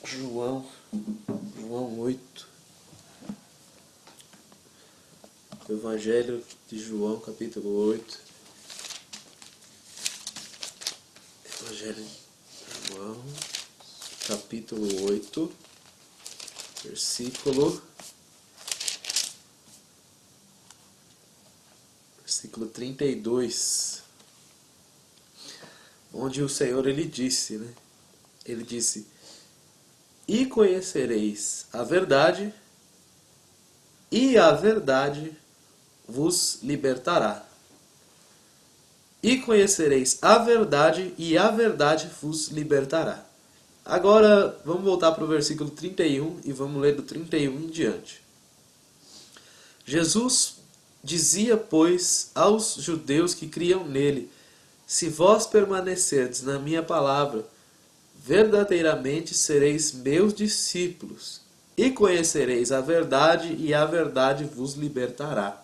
João, João 8. Evangelho de João, capítulo 8. Evangelho de João, capítulo 8, versículo 32. Onde o Senhor ele disse, né? Ele disse: "E conhecereis a verdade, e a verdade vos libertará." E conhecereis a verdade, e a verdade vos libertará. Agora, vamos voltar para o versículo 31 e vamos ler do 31 em diante. Jesus dizia, pois, aos judeus que criam nele: "Se vós permanecerdes na minha palavra, verdadeiramente sereis meus discípulos, e conhecereis a verdade, e a verdade vos libertará."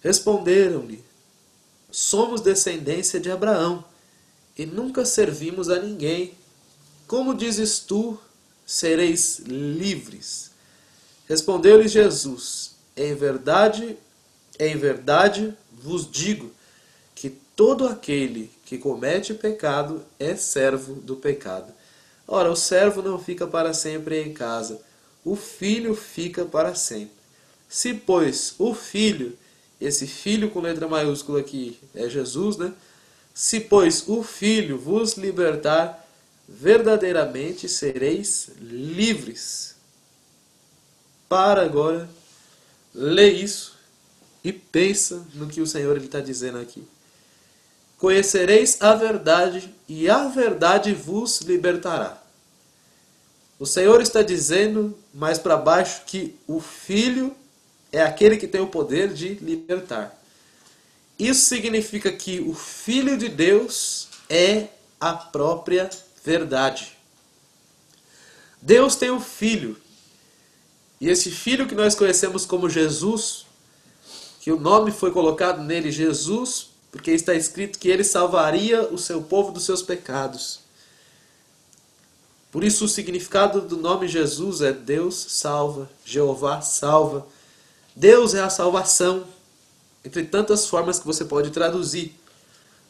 Responderam-lhe: "Somos descendência de Abraão, e nunca servimos a ninguém. Como dizes tu, sereis livres?" Respondeu-lhe Jesus: em verdade vos digo, que todo aquele que comete pecado é servo do pecado. Ora, o servo não fica para sempre em casa, o filho fica para sempre. Se, pois, o filho, esse filho com letra maiúscula aqui é Jesus, né? Se, pois, o filho vos libertar, verdadeiramente sereis livres. Para agora, lê isso e pensa no que o Senhor está dizendo aqui. Conhecereis a verdade, e a verdade vos libertará. O Senhor está dizendo mais para baixo que o Filho é aquele que tem o poder de libertar. Isso significa que o Filho de Deus é a própria verdade. Deus tem um Filho. E esse Filho que nós conhecemos como Jesus, que o nome foi colocado nele Jesus, porque está escrito que ele salvaria o seu povo dos seus pecados. Por isso o significado do nome Jesus é Deus salva, Jeová salva. Deus é a salvação, entre tantas formas que você pode traduzir.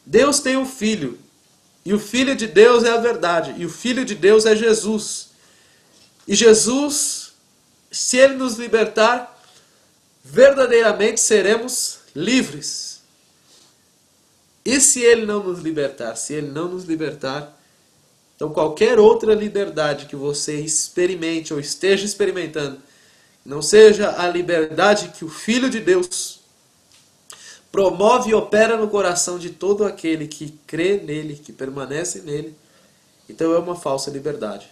Deus tem um Filho, e o Filho de Deus é a verdade, e o Filho de Deus é Jesus. E Jesus, se Ele nos libertar, verdadeiramente seremos livres. E se Ele não nos libertar? Se Ele não nos libertar, então qualquer outra liberdade que você experimente ou esteja experimentando, não seja a liberdade que o Filho de Deus promove e opera no coração de todo aquele que crê nele, que permanece nele, então é uma falsa liberdade.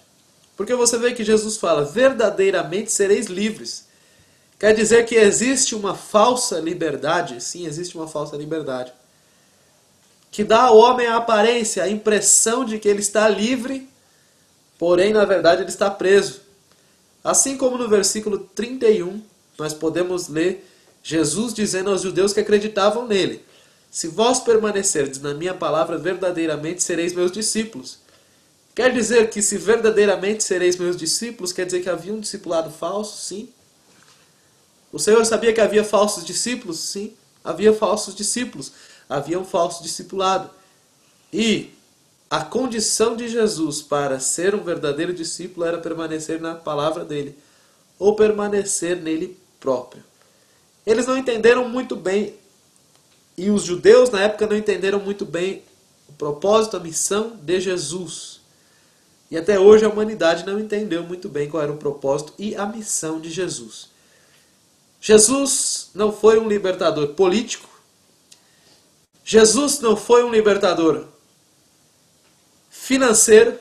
Porque você vê que Jesus fala: verdadeiramente sereis livres. Quer dizer que existe uma falsa liberdade? Sim, existe uma falsa liberdade, que dá ao homem a aparência, a impressão de que ele está livre, porém, na verdade, ele está preso. Assim como no versículo 31, nós podemos ler Jesus dizendo aos judeus que acreditavam nele: "Se vós permanecerdes na minha palavra, verdadeiramente sereis meus discípulos." Quer dizer que se verdadeiramente sereis meus discípulos, quer dizer que havia um discipulado falso? Sim. O Senhor sabia que havia falsos discípulos? Sim, havia falsos discípulos. Havia um falso discipulado. E a condição de Jesus para ser um verdadeiro discípulo era permanecer na palavra dele, ou permanecer nele próprio. Eles não entenderam muito bem, e os judeus na época não entenderam muito bem o propósito, a missão de Jesus. E até hoje a humanidade não entendeu muito bem qual era o propósito e a missão de Jesus. Jesus não foi um libertador político. Jesus não foi um libertador financeiro.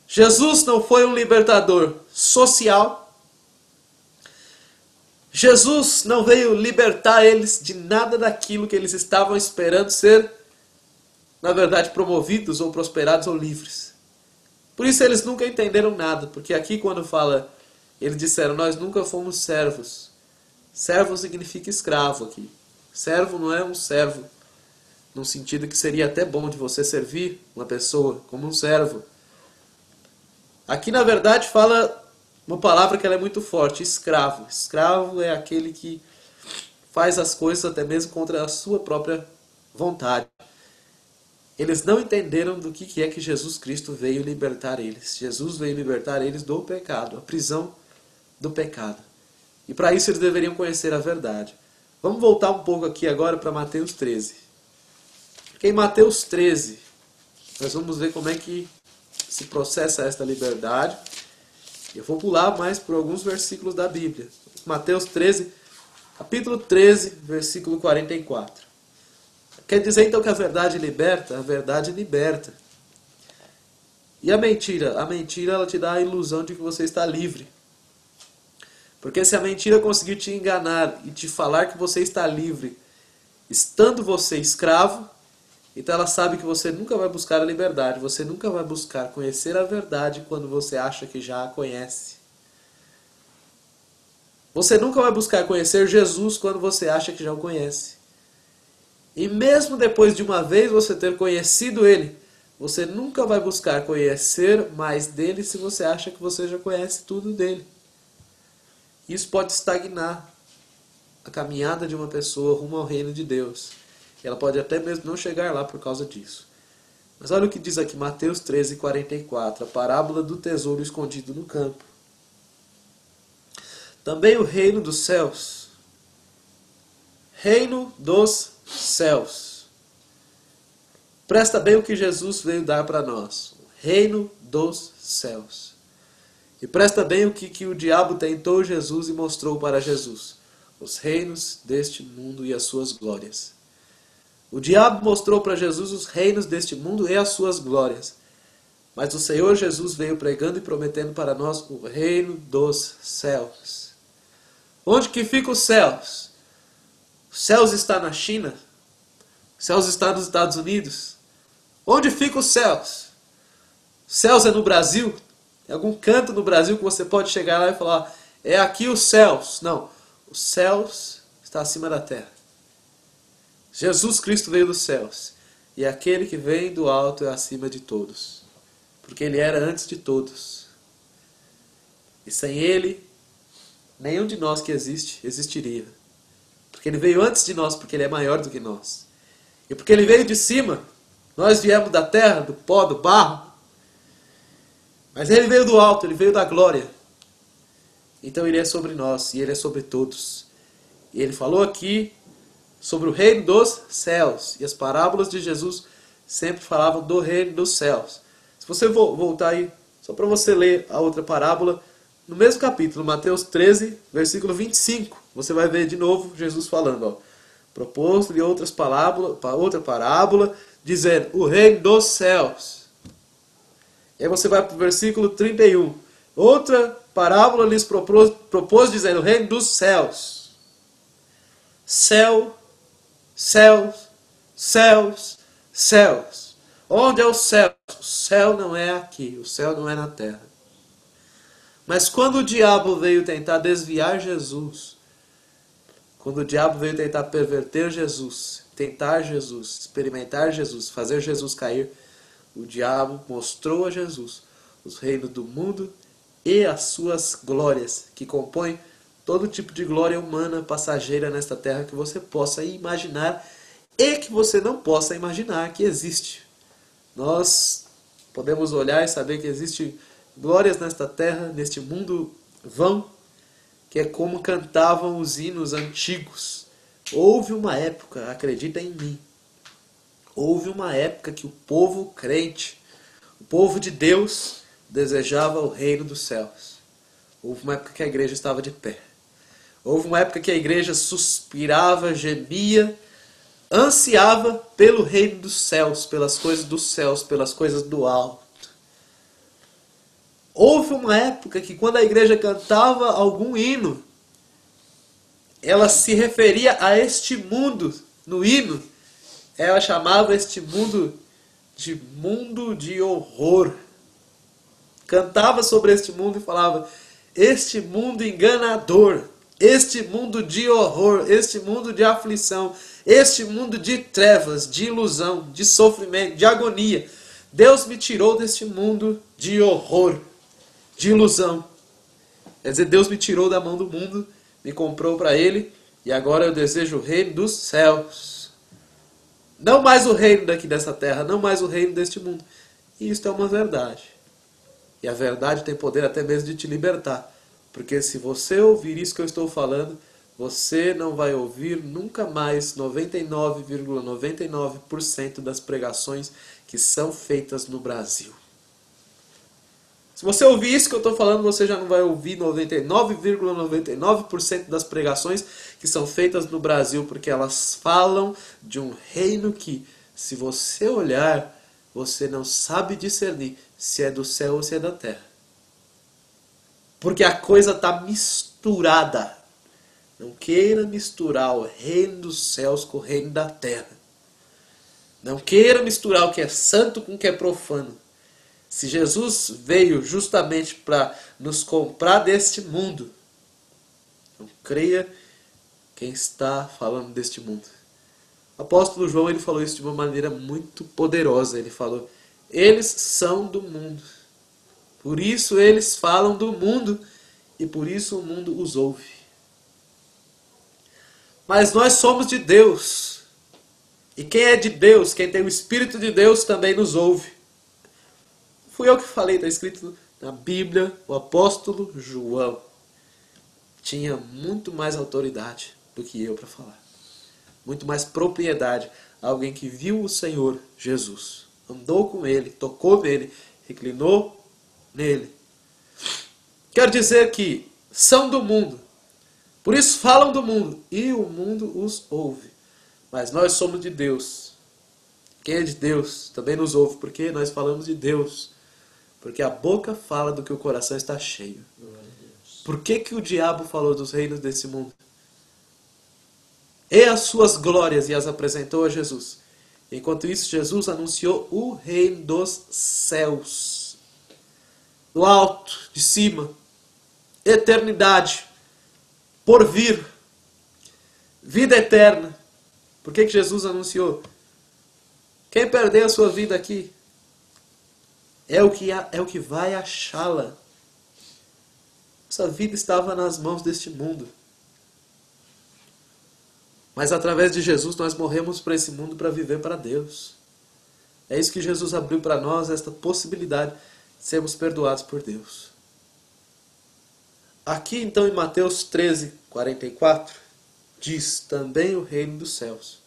Jesus não foi um libertador social. Jesus não veio libertar eles de nada daquilo que eles estavam esperando ser, na verdade, promovidos ou prosperados ou livres. Por isso eles nunca entenderam nada, porque aqui quando fala, eles disseram: "Nós nunca fomos servos." Servo significa escravo aqui. Servo não é um servo no sentido que seria até bom de você servir uma pessoa como um servo. Aqui, na verdade, fala uma palavra que ela é muito forte, escravo. Escravo é aquele que faz as coisas até mesmo contra a sua própria vontade. Eles não entenderam do que é que Jesus Cristo veio libertar eles. Jesus veio libertar eles do pecado, a prisão do pecado. E para isso eles deveriam conhecer a verdade. Vamos voltar um pouco aqui agora para Mateus 13. Porque em Mateus 13, nós vamos ver como é que se processa esta liberdade. Eu vou pular mais por alguns versículos da Bíblia. Mateus 13, capítulo 13, versículo 44. Quer dizer então que a verdade liberta? A verdade liberta. E a mentira? A mentira ela te dá a ilusão de que você está livre. Porque se a mentira conseguir te enganar e te falar que você está livre, estando você escravo, então ela sabe que você nunca vai buscar a liberdade, você nunca vai buscar conhecer a verdade quando você acha que já a conhece. Você nunca vai buscar conhecer Jesus quando você acha que já o conhece. E mesmo depois de uma vez você ter conhecido Ele, você nunca vai buscar conhecer mais dele se você acha que você já conhece tudo dele. Isso pode estagnar a caminhada de uma pessoa rumo ao reino de Deus. Ela pode até mesmo não chegar lá por causa disso. Mas olha o que diz aqui, Mateus 13, 44, a parábola do tesouro escondido no campo. Também o reino dos céus. Reino dos céus. Presta bem o que Jesus veio dar para nós. O reino dos céus. E presta bem o que o diabo tentou Jesus e mostrou para Jesus. Os reinos deste mundo e as suas glórias. O diabo mostrou para Jesus os reinos deste mundo e as suas glórias. Mas o Senhor Jesus veio pregando e prometendo para nós o reino dos céus. Onde que ficam os céus? Os céus está na China? Os céus está nos Estados Unidos? Onde ficam os céus? Os céus é no Brasil? Em algum canto no Brasil que você pode chegar lá e falar, é aqui os céus. Não, os céus está acima da terra. Jesus Cristo veio dos céus. E aquele que vem do alto é acima de todos. Porque ele era antes de todos. E sem ele, nenhum de nós que existe, existiria. Porque ele veio antes de nós, porque ele é maior do que nós. E porque ele veio de cima, nós viemos da terra, do pó, do barro. Mas ele veio do alto, ele veio da glória. Então ele é sobre nós, e ele é sobre todos. E ele falou aqui sobre o reino dos céus. E as parábolas de Jesus sempre falavam do reino dos céus. Se você voltar aí, só para você ler a outra parábola, no mesmo capítulo, Mateus 13, versículo 25, você vai ver de novo Jesus falando, ó, proposto-lhe outra parábola, dizendo, o reino dos céus. E aí você vai para o versículo 31. Outra parábola lhes propôs dizendo, o reino dos céus. Céu, céus, céus, céus. Onde é o céu? O céu não é aqui, o céu não é na terra. Mas quando o diabo veio tentar desviar Jesus, quando o diabo veio tentar perverter Jesus, tentar Jesus, experimentar Jesus, fazer Jesus cair, o diabo mostrou a Jesus os reinos do mundo e as suas glórias, que compõem todo tipo de glória humana passageira nesta terra que você possa imaginar e que você não possa imaginar que existe. Nós podemos olhar e saber que existe glórias nesta terra, neste mundo vão, que é como cantavam os hinos antigos. Houve uma época, acredita em mim, houve uma época que o povo crente, o povo de Deus, desejava o reino dos céus. Houve uma época que a igreja estava de pé. Houve uma época que a igreja suspirava, gemia, ansiava pelo reino dos céus, pelas coisas dos céus, pelas coisas do alto. Houve uma época que quando a igreja cantava algum hino, ela se referia a este mundo. No hino, ela chamava este mundo de horror. Cantava sobre este mundo e falava, este mundo enganador, este mundo de horror, este mundo de aflição, este mundo de trevas, de ilusão, de sofrimento, de agonia. Deus me tirou deste mundo de horror. de ilusão. Quer dizer, Deus me tirou da mão do mundo, me comprou para Ele, e agora eu desejo o reino dos céus. Não mais o reino daqui dessa terra, não mais o reino deste mundo. E isto é uma verdade. E a verdade tem poder até mesmo de te libertar. Porque se você ouvir isso que eu estou falando, você não vai ouvir nunca mais 99,99% das pregações que são feitas no Brasil. Se você ouvir isso que eu estou falando, você já não vai ouvir 99,99% das pregações que são feitas no Brasil, porque elas falam de um reino que, se você olhar, você não sabe discernir se é do céu ou se é da terra. Porque a coisa está misturada. Não queira misturar o reino dos céus com o reino da terra. Não queira misturar o que é santo com o que é profano. Se Jesus veio justamente para nos comprar deste mundo, não creia quem está falando deste mundo. O apóstolo João, ele falou isso de uma maneira muito poderosa. Ele falou, eles são do mundo. Por isso eles falam do mundo e por isso o mundo os ouve. Mas nós somos de Deus. E quem é de Deus, quem tem o Espírito de Deus também nos ouve. Fui eu que falei, está escrito na Bíblia, o apóstolo João tinha muito mais autoridade do que eu para falar. Muito mais propriedade. Alguém que viu o Senhor Jesus, andou com Ele, tocou nele, reclinou nele. Quer dizer que são do mundo, por isso falam do mundo, e o mundo os ouve. Mas nós somos de Deus. Quem é de Deus também nos ouve, porque nós falamos de Deus. Porque a boca fala do que o coração está cheio. Por que o diabo falou dos reinos desse mundo? E as suas glórias e as apresentou a Jesus. Enquanto isso, Jesus anunciou o reino dos céus. Do alto, de cima. Eternidade. Por vir. Vida eterna. Por que Jesus anunciou? Quem perder a sua vida aqui é o que vai achá-la. Essa vida estava nas mãos deste mundo. Mas através de Jesus nós morremos para esse mundo para viver para Deus. É isso que Jesus abriu para nós, esta possibilidade de sermos perdoados por Deus. Aqui então em Mateus 13, 44, diz também o reino dos céus.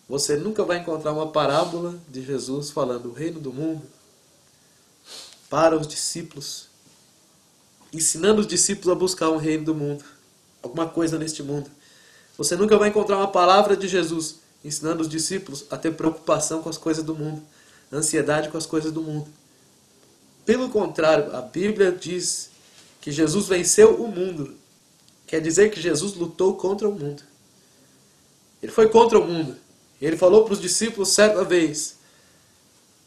Você nunca vai encontrar uma parábola de Jesus falando o reino do mundo para os discípulos, ensinando os discípulos a buscar um reino do mundo, alguma coisa neste mundo. Você nunca vai encontrar uma palavra de Jesus ensinando os discípulos a ter preocupação com as coisas do mundo, ansiedade com as coisas do mundo. Pelo contrário, a Bíblia diz que Jesus venceu o mundo. Quer dizer que Jesus lutou contra o mundo. Ele foi contra o mundo. Ele falou para os discípulos certa vez,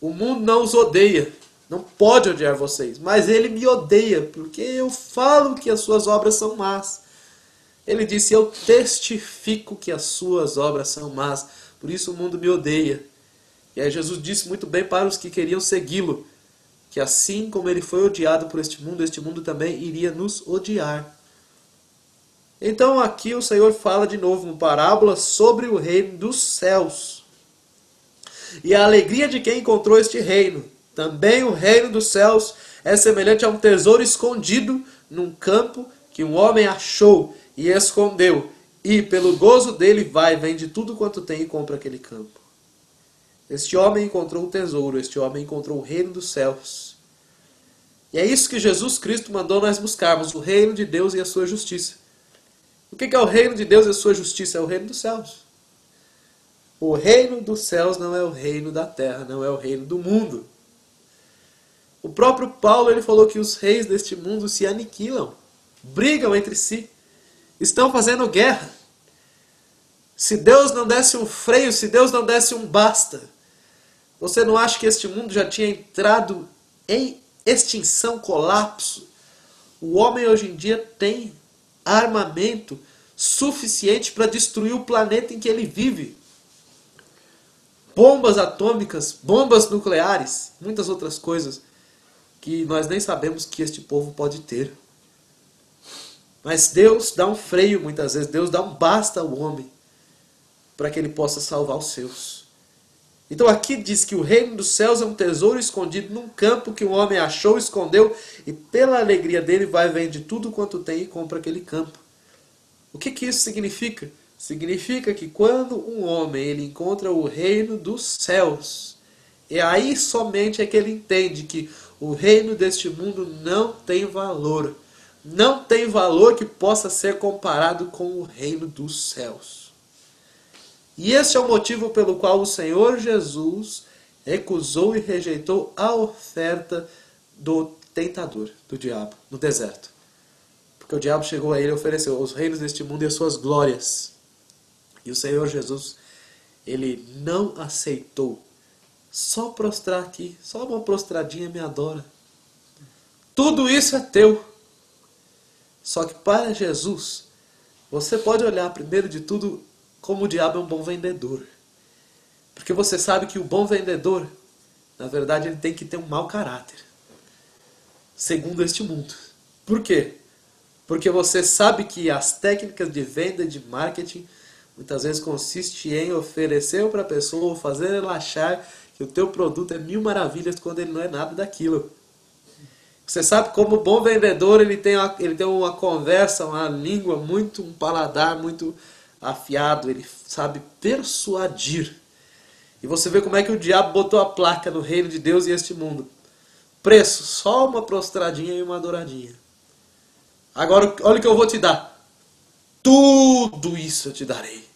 o mundo não os odeia, não pode odiar vocês, mas ele me odeia, porque eu falo que as suas obras são más. Ele disse, eu testifico que as suas obras são más, por isso o mundo me odeia. E aí Jesus disse muito bem para os que queriam segui-lo, que assim como ele foi odiado por este mundo também iria nos odiar. Então aqui o Senhor fala de novo uma parábola sobre o reino dos céus. E a alegria de quem encontrou este reino. Também o reino dos céus é semelhante a um tesouro escondido num campo que um homem achou e escondeu. E pelo gozo dele vai, vende tudo quanto tem e compra aquele campo. Este homem encontrou o tesouro, este homem encontrou o reino dos céus. E é isso que Jesus Cristo mandou nós buscarmos, o reino de Deus e a sua justiça. O que é o reino de Deus e a sua justiça? É o reino dos céus. O reino dos céus não é o reino da terra, não é o reino do mundo. O próprio Paulo ele falou que os reis deste mundo se aniquilam, brigam entre si, estão fazendo guerra. Se Deus não desse um freio, se Deus não desse um basta, você não acha que este mundo já tinha entrado em extinção, colapso? O homem hoje em dia tem armamento suficiente para destruir o planeta em que ele vive. Bombas atômicas, bombas nucleares, muitas outras coisas. que nós nem sabemos que este povo pode ter. Mas Deus dá um freio muitas vezes, Deus dá um basta ao homem para que ele possa salvar os seus. Então aqui diz que o reino dos céus é um tesouro escondido num campo que um homem achou, escondeu, e pela alegria dele vai, vende tudo quanto tem e compra aquele campo. O que isso significa? Significa que quando um homem ele encontra o reino dos céus, e aí somente é que ele entende que o reino deste mundo não tem valor. Não tem valor que possa ser comparado com o reino dos céus. E esse é o motivo pelo qual o Senhor Jesus recusou e rejeitou a oferta do tentador, do diabo, no deserto. Porque o diabo chegou a ele e ofereceu os reinos deste mundo e as suas glórias. E o Senhor Jesus, ele não aceitou. Só prostrar aqui, só uma prostradinha me adora. Tudo isso é teu. Só que para Jesus, você pode olhar primeiro de tudo como o diabo é um bom vendedor. Porque você sabe que o bom vendedor, na verdade, ele tem que ter um mau caráter. Segundo este mundo. Por quê? Porque você sabe que as técnicas de venda e de marketing muitas vezes consiste em oferecer para a pessoa ou fazer ela achar que o teu produto é mil maravilhas quando ele não é nada daquilo. Você sabe como bom vendedor ele tem uma conversa, uma língua muito, um paladar muito afiado, ele sabe persuadir. E você vê como é que o diabo botou a placa no reino de Deus e este mundo. Preço, só uma prostradinha e uma adoradinha. Agora, olha o que eu vou te dar. Tudo isso eu te darei.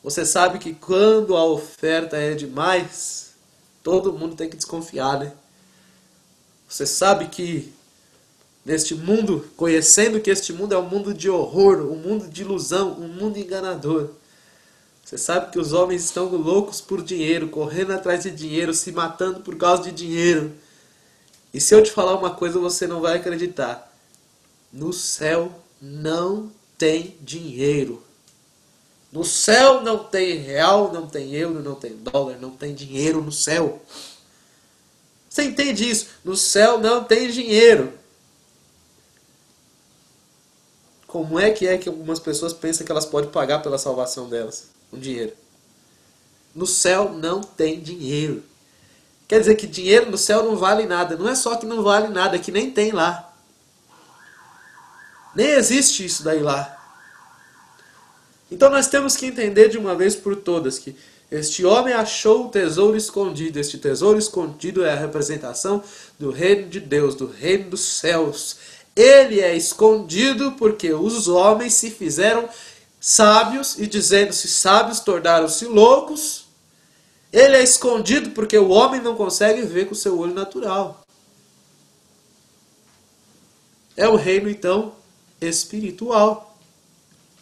Você sabe que quando a oferta é demais, todo mundo tem que desconfiar, né? Você sabe que neste mundo, conhecendo que este mundo é um mundo de horror, um mundo de ilusão, um mundo enganador. Você sabe que os homens estão loucos por dinheiro, correndo atrás de dinheiro, se matando por causa de dinheiro. E se eu te falar uma coisa, você não vai acreditar. No céu não tem dinheiro. No céu não tem real, não tem euro, não tem dólar, não tem dinheiro no céu. Você entende isso? No céu não tem dinheiro. Como é que algumas pessoas pensam que elas podem pagar pela salvação delas? Com dinheiro. No céu não tem dinheiro. Quer dizer que dinheiro no céu não vale nada. Não é só que não vale nada, é que nem tem lá. Nem existe isso daí lá. Então nós temos que entender de uma vez por todas que este homem achou o tesouro escondido. Este tesouro escondido é a representação do reino de Deus, do reino dos céus. Ele é escondido porque os homens se fizeram sábios e dizendo-se sábios tornaram-se loucos. Ele é escondido porque o homem não consegue ver com o seu olho natural. É o reino então espiritual.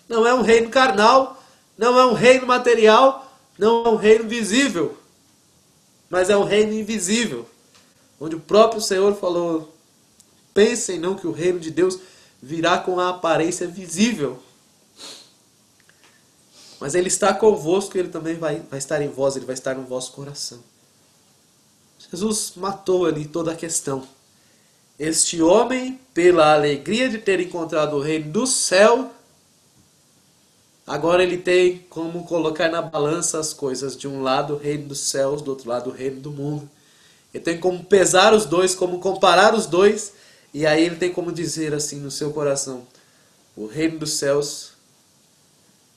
Não é um reino carnal, não é um reino material, não é um reino visível, mas é um reino invisível, onde o próprio Senhor falou: pensem não que o reino de Deus virá com a aparência visível. Mas ele está convosco, ele também vai estar em vós, ele vai estar no vosso coração. Jesus matou ali toda a questão. Este homem, pela alegria de ter encontrado o reino do céu, agora ele tem como colocar na balança as coisas. De um lado o reino dos céus, do outro lado o reino do mundo. Ele tem como pesar os dois, como comparar os dois. E aí ele tem como dizer assim no seu coração: o reino dos céus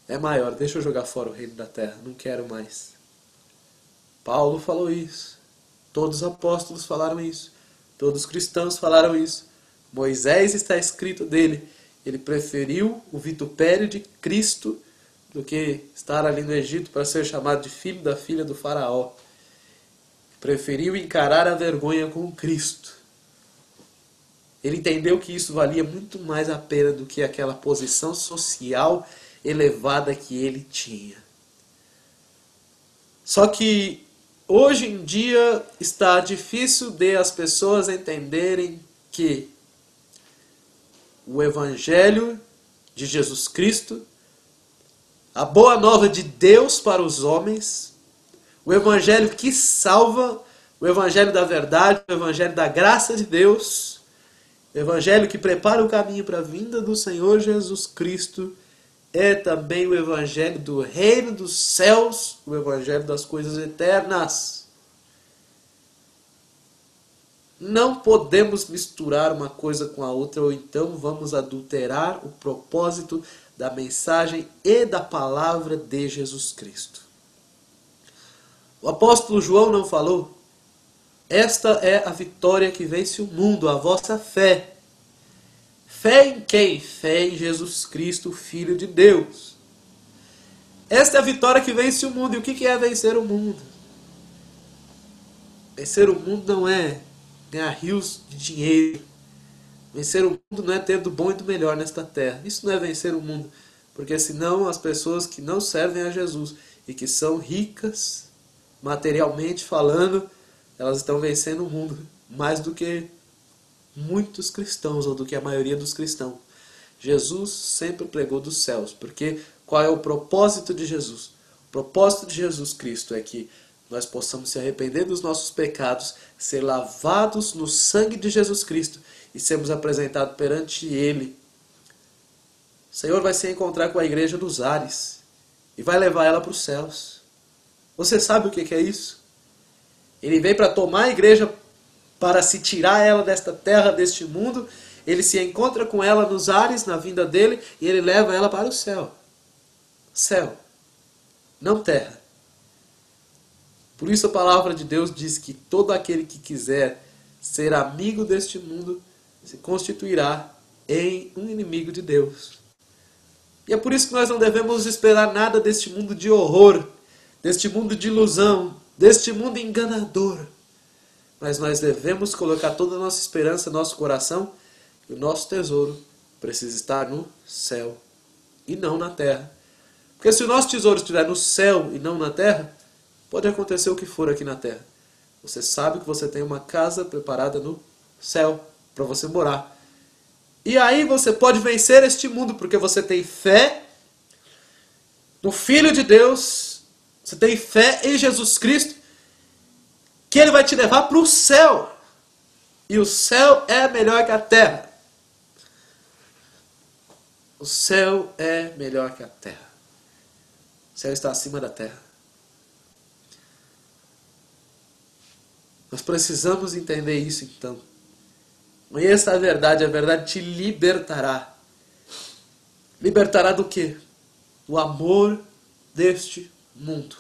é maior, deixa eu jogar fora o reino da terra, não quero mais. Paulo falou isso. Todos os apóstolos falaram isso. Todos os cristãos falaram isso. Moisés, está escrito dele: ele preferiu o vitupério de Cristo do que estar ali no Egito para ser chamado de filho da filha do faraó. Preferiu encarar a vergonha com Cristo. Ele entendeu que isso valia muito mais a pena do que aquela posição social elevada que ele tinha. Só que hoje em dia está difícil de as pessoas entenderem que o Evangelho de Jesus Cristo, a boa nova de Deus para os homens, o Evangelho que salva, O evangelho da verdade, o evangelho da graça de Deus, o evangelho que prepara o caminho para a vinda do Senhor Jesus Cristo, é também o evangelho do reino dos céus, o evangelho das coisas eternas. Não podemos misturar uma coisa com a outra, ou então vamos adulterar o propósito da mensagem e da palavra de Jesus Cristo. O apóstolo João não falou? Esta é a vitória que vence o mundo, a vossa fé. Fé em quem? Fé em Jesus Cristo, Filho de Deus. Esta é a vitória que vence o mundo. E o que é vencer o mundo? Vencer o mundo não é ganhar rios de dinheiro. Vencer o mundo não é ter do bom e do melhor nesta terra. Isso não é vencer o mundo. Porque senão as pessoas que não servem a Jesus e que são ricas, materialmente falando, elas estão vencendo o mundo mais do que muitos cristãos, ou do que a maioria dos cristãos. Jesus sempre pregou dos céus, porque qual é o propósito de Jesus? O propósito de Jesus Cristo é que nós possamos se arrepender dos nossos pecados, ser lavados no sangue de Jesus Cristo e sermos apresentados perante Ele. O Senhor vai se encontrar com a igreja dos ares e vai levar ela para os céus. Você sabe o que é isso? Ele veio para tomar a igreja, para se tirar ela desta terra, deste mundo. Ele se encontra com ela nos ares, na vinda dele, e ele leva ela para o céu. Céu, não terra. Por isso a palavra de Deus diz que todo aquele que quiser ser amigo deste mundo se constituirá em um inimigo de Deus. E é por isso que nós não devemos esperar nada deste mundo de horror, deste mundo de ilusão, deste mundo enganador. Mas nós devemos colocar toda a nossa esperança, nosso coração, que o nosso tesouro precisa estar no céu e não na terra. Porque se o nosso tesouro estiver no céu e não na terra, pode acontecer o que for aqui na terra. Você sabe que você tem uma casa preparada no céu para você morar. E aí você pode vencer este mundo, porque você tem fé no Filho de Deus, você tem fé em Jesus Cristo, que Ele vai te levar para o céu. E o céu é melhor que a terra. O céu é melhor que a terra. O céu está acima da terra. Nós precisamos entender isso então. Conheça a verdade te libertará. Libertará do quê? Do amor deste mundo.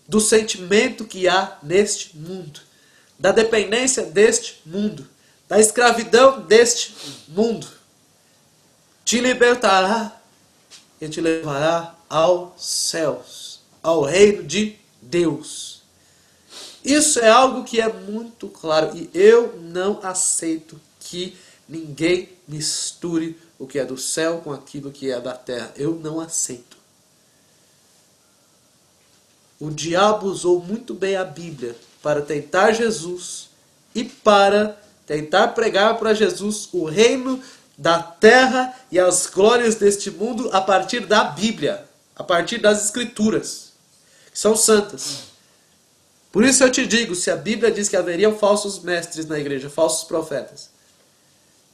Do sentimento que há neste mundo. Da dependência deste mundo. Da escravidão deste mundo. Te libertará e te levará aos céus, ao reino de Deus. Isso é algo que é muito claro e eu não aceito que ninguém misture o que é do céu com aquilo que é da terra. Eu não aceito. O diabo usou muito bem a Bíblia para tentar Jesus e para tentar pregar para Jesus o reino da terra e as glórias deste mundo a partir da Bíblia, a partir das Escrituras, que são santas. Por isso eu te digo, se a Bíblia diz que haveriam falsos mestres na igreja, falsos profetas,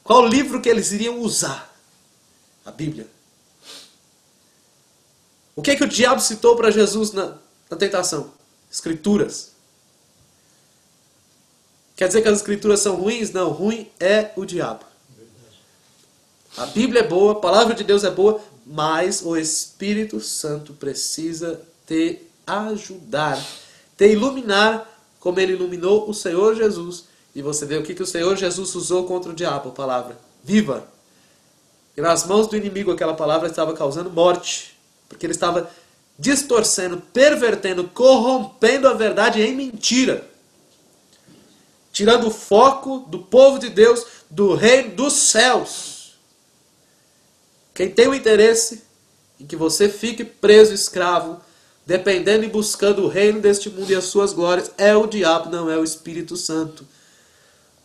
qual livro que eles iriam usar? A Bíblia. O que o diabo citou para Jesus na tentação? Escrituras. Quer dizer que as escrituras são ruins? Não, ruim é o diabo. A Bíblia é boa, a palavra de Deus é boa, mas o Espírito Santo precisa te ajudar, te iluminar como ele iluminou o Senhor Jesus. E você vê o que o Senhor Jesus usou contra o diabo, a palavra viva. E nas mãos do inimigo aquela palavra estava causando morte, porque ele estava distorcendo, pervertendo, corrompendo a verdade em mentira. Tirando o foco do povo de Deus, do reino dos céus. Quem tem o interesse em que você fique preso, escravo, dependendo e buscando o reino deste mundo e as suas glórias, é o diabo, não é o Espírito Santo.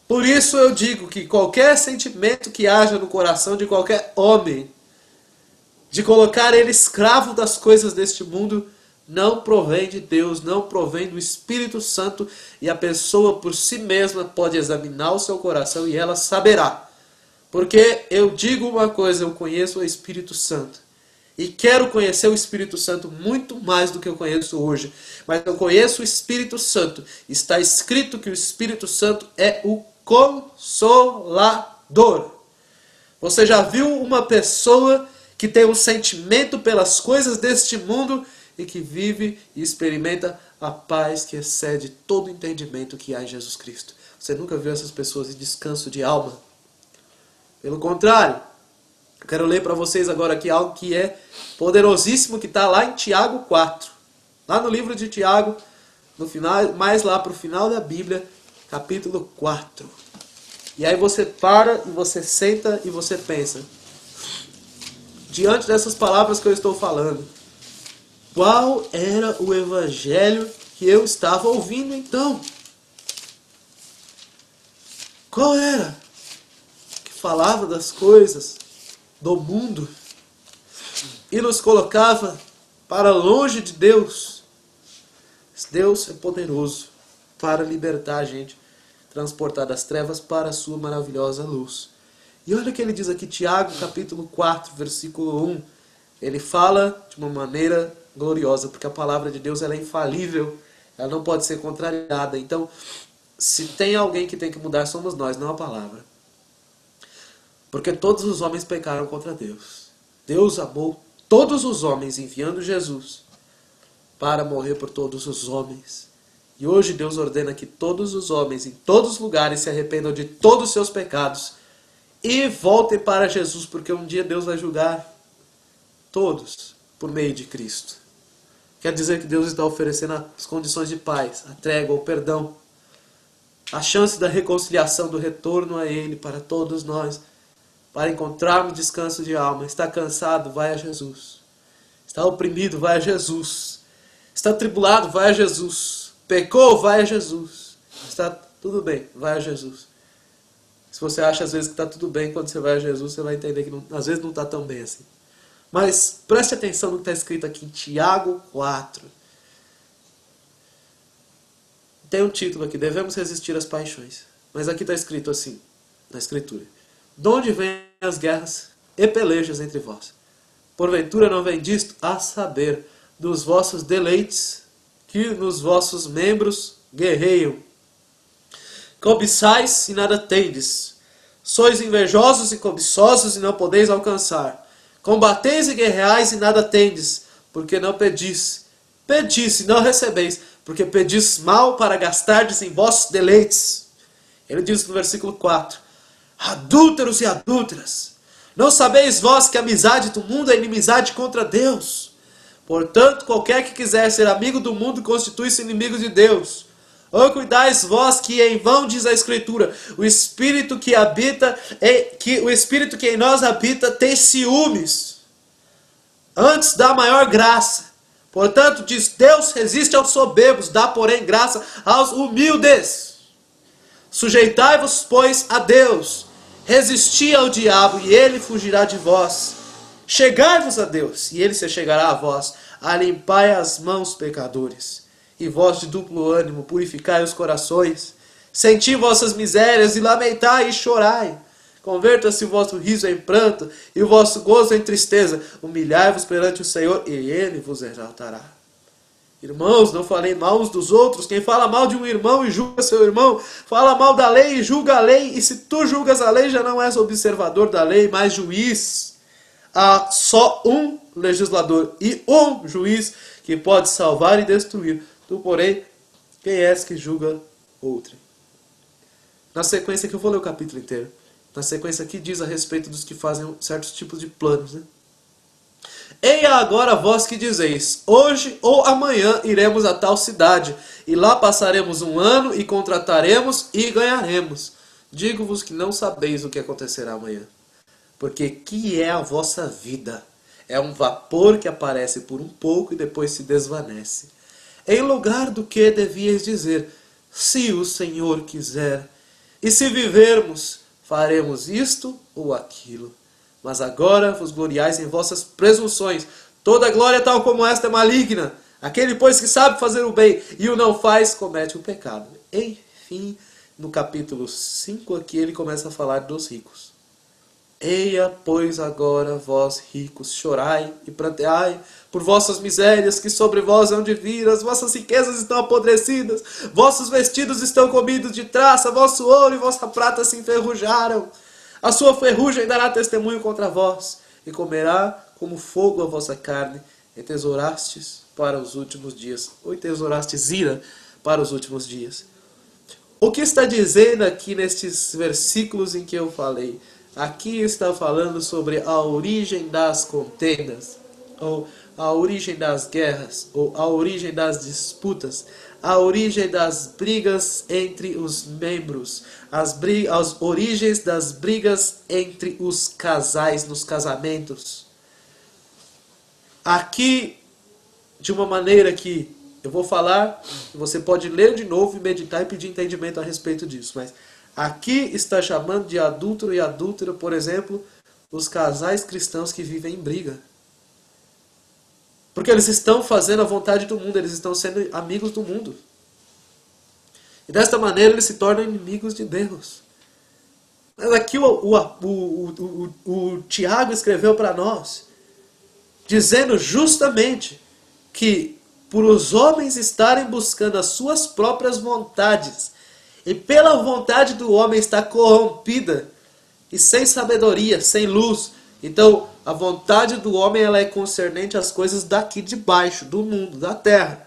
Por isso eu digo que qualquer sentimento que haja no coração de qualquer homem, de colocar ele escravo das coisas deste mundo, não provém de Deus, não provém do Espírito Santo, e a pessoa por si mesma pode examinar o seu coração e ela saberá. Porque eu digo uma coisa, eu conheço o Espírito Santo. E quero conhecer o Espírito Santo muito mais do que eu conheço hoje. Mas eu conheço o Espírito Santo. Está escrito que o Espírito Santo é o Consolador. Você já viu uma pessoa que tem um sentimento pelas coisas deste mundo e que vive e experimenta a paz que excede todo o entendimento que há em Jesus Cristo? Você nunca viu essas pessoas em descanso de alma? Pelo contrário, eu quero ler para vocês agora aqui algo que é poderosíssimo, que está lá em Tiago 4. Lá no livro de Tiago, no final, mais lá para o final da Bíblia, capítulo 4. E aí você para e você senta e você pensa, diante dessas palavras que eu estou falando, qual era o evangelho que eu estava ouvindo então? Qual era? Que falava das coisas do mundo e nos colocava para longe de Deus. Deus é poderoso para libertar a gente, transportar das trevas para a sua maravilhosa luz. E olha o que ele diz aqui, Tiago, capítulo 4, versículo 1. Ele fala de uma maneira gloriosa, porque a palavra de Deus ela é infalível, ela não pode ser contrariada. Então, se tem alguém que tem que mudar, somos nós, não a palavra. Porque todos os homens pecaram contra Deus. Deus amou todos os homens, enviando Jesus para morrer por todos os homens. E hoje Deus ordena que todos os homens, em todos os lugares, se arrependam de todos os seus pecados e voltem para Jesus, porque um dia Deus vai julgar todos por meio de Cristo. Quer dizer que Deus está oferecendo as condições de paz, a trégua, o perdão, a chance da reconciliação, do retorno a Ele para todos nós, para encontrarmos descanso de alma. Está cansado? Vai a Jesus. Está oprimido? Vai a Jesus. Está tribulado? Vai a Jesus. Pecou? Vai a Jesus. Está tudo bem? Vai a Jesus. Se você acha às vezes que está tudo bem, quando você vai a Jesus, você vai entender que às vezes não está tão bem assim. Mas preste atenção no que está escrito aqui em Tiago 4. Tem um título aqui, devemos resistir às paixões. Mas aqui está escrito assim, na Escritura. De onde vêm as guerras e pelejas entre vós? Porventura não vem disto, a saber, dos vossos deleites, que nos vossos membros guerreiam. Cobiçais e nada tendes. Sois invejosos e cobiçosos e não podeis alcançar. Combateis e guerreais e nada tendes, porque não pedis. Pedis e não recebeis, porque pedis mal para gastardes em vossos deleites. Ele diz no versículo 4. Adúlteros e adúlteras, não sabeis vós que a amizade do mundo é inimizade contra Deus? Portanto, qualquer que quiser ser amigo do mundo constitui-se inimigo de Deus. Ou cuidais vós que em vão diz a Escritura, o Espírito que em nós habita tem ciúmes, antes dá maior graça. Portanto, diz Deus resiste aos soberbos, dá porém graça aos humildes. Sujeitai-vos, pois, a Deus, resisti ao diabo e ele fugirá de vós. Chegai-vos a Deus e ele se chegará a vós. Alimpai as mãos, pecadores, e vós de duplo ânimo, purificai os corações. Senti vossas misérias e lamentai e chorai. Converta-se o vosso riso em pranto e o vosso gozo em tristeza. Humilhai-vos perante o Senhor e ele vos exaltará. Irmãos, não falei mal uns dos outros. Quem fala mal de um irmão e julga seu irmão, fala mal da lei e julga a lei. E se tu julgas a lei, já não és observador da lei, mas juiz. Há só um legislador e um juiz que pode salvar e destruir. Tu, porém, quem és que julga outro? Na sequência, que eu vou ler o capítulo inteiro. Na sequência aqui diz a respeito dos que fazem certos tipos de planos, né? Eia agora vós que dizeis, hoje ou amanhã iremos a tal cidade, e lá passaremos um ano, e contrataremos e ganharemos. Digo-vos que não sabeis o que acontecerá amanhã. Porque que é a vossa vida? É um vapor que aparece por um pouco e depois se desvanece. Em lugar do que devíeis dizer, se o Senhor quiser, e se vivermos, faremos isto ou aquilo. Mas agora vos gloriais em vossas presunções. Toda glória tal como esta é maligna. Aquele, pois, que sabe fazer o bem e o não faz, comete o pecado. Enfim, no capítulo 5 aqui ele começa a falar dos ricos. Eia, pois, agora vós ricos, chorai e pranteai por vossas misérias que sobre vós hão de vir, as vossas riquezas estão apodrecidas, vossos vestidos estão comidos de traça, vosso ouro e vossa prata se enferrujaram. A sua ferrugem dará testemunho contra vós, e comerá como fogo a vossa carne, e tesourastes para os últimos dias. Ou tesourastes ira para os últimos dias. O que está dizendo aqui nestes versículos em que eu falei? Aqui está falando sobre a origem das contendas, ou a origem das guerras, ou a origem das disputas, a origem das brigas entre os membros, as origens das brigas entre os casais nos casamentos. Aqui, de uma maneira que eu vou falar, você pode ler de novo e meditar e pedir entendimento a respeito disso, mas aqui está chamando de adúltero e adúltera, por exemplo, os casais cristãos que vivem em briga. Porque eles estão fazendo a vontade do mundo, eles estão sendo amigos do mundo. E desta maneira eles se tornam inimigos de Deus. Mas aqui o Tiago escreveu para nós, dizendo justamente que por os homens estarem buscando as suas próprias vontades, e pela vontade do homem estar corrompida, e sem sabedoria, sem luz. Então, a vontade do homem ela é concernente às coisas daqui de baixo, do mundo, da terra.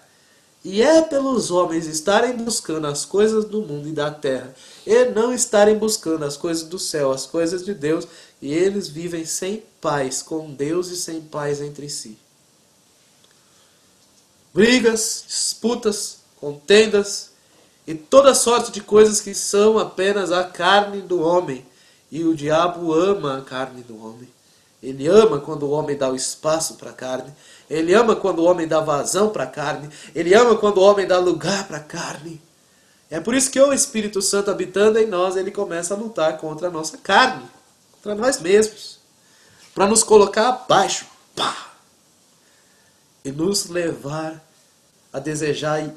E é pelos homens estarem buscando as coisas do mundo e da terra, e não estarem buscando as coisas do céu, as coisas de Deus, e eles vivem sem paz com Deus e sem paz entre si. Brigas, disputas, contendas e toda sorte de coisas que são apenas a carne do homem. E o diabo ama a carne do homem. Ele ama quando o homem dá o espaço para a carne. Ele ama quando o homem dá vazão para a carne. Ele ama quando o homem dá lugar para a carne. É por isso que o Espírito Santo habitando em nós, ele começa a lutar contra a nossa carne. Contra nós mesmos. Para nos colocar abaixo. Pá! E nos levar a desejar e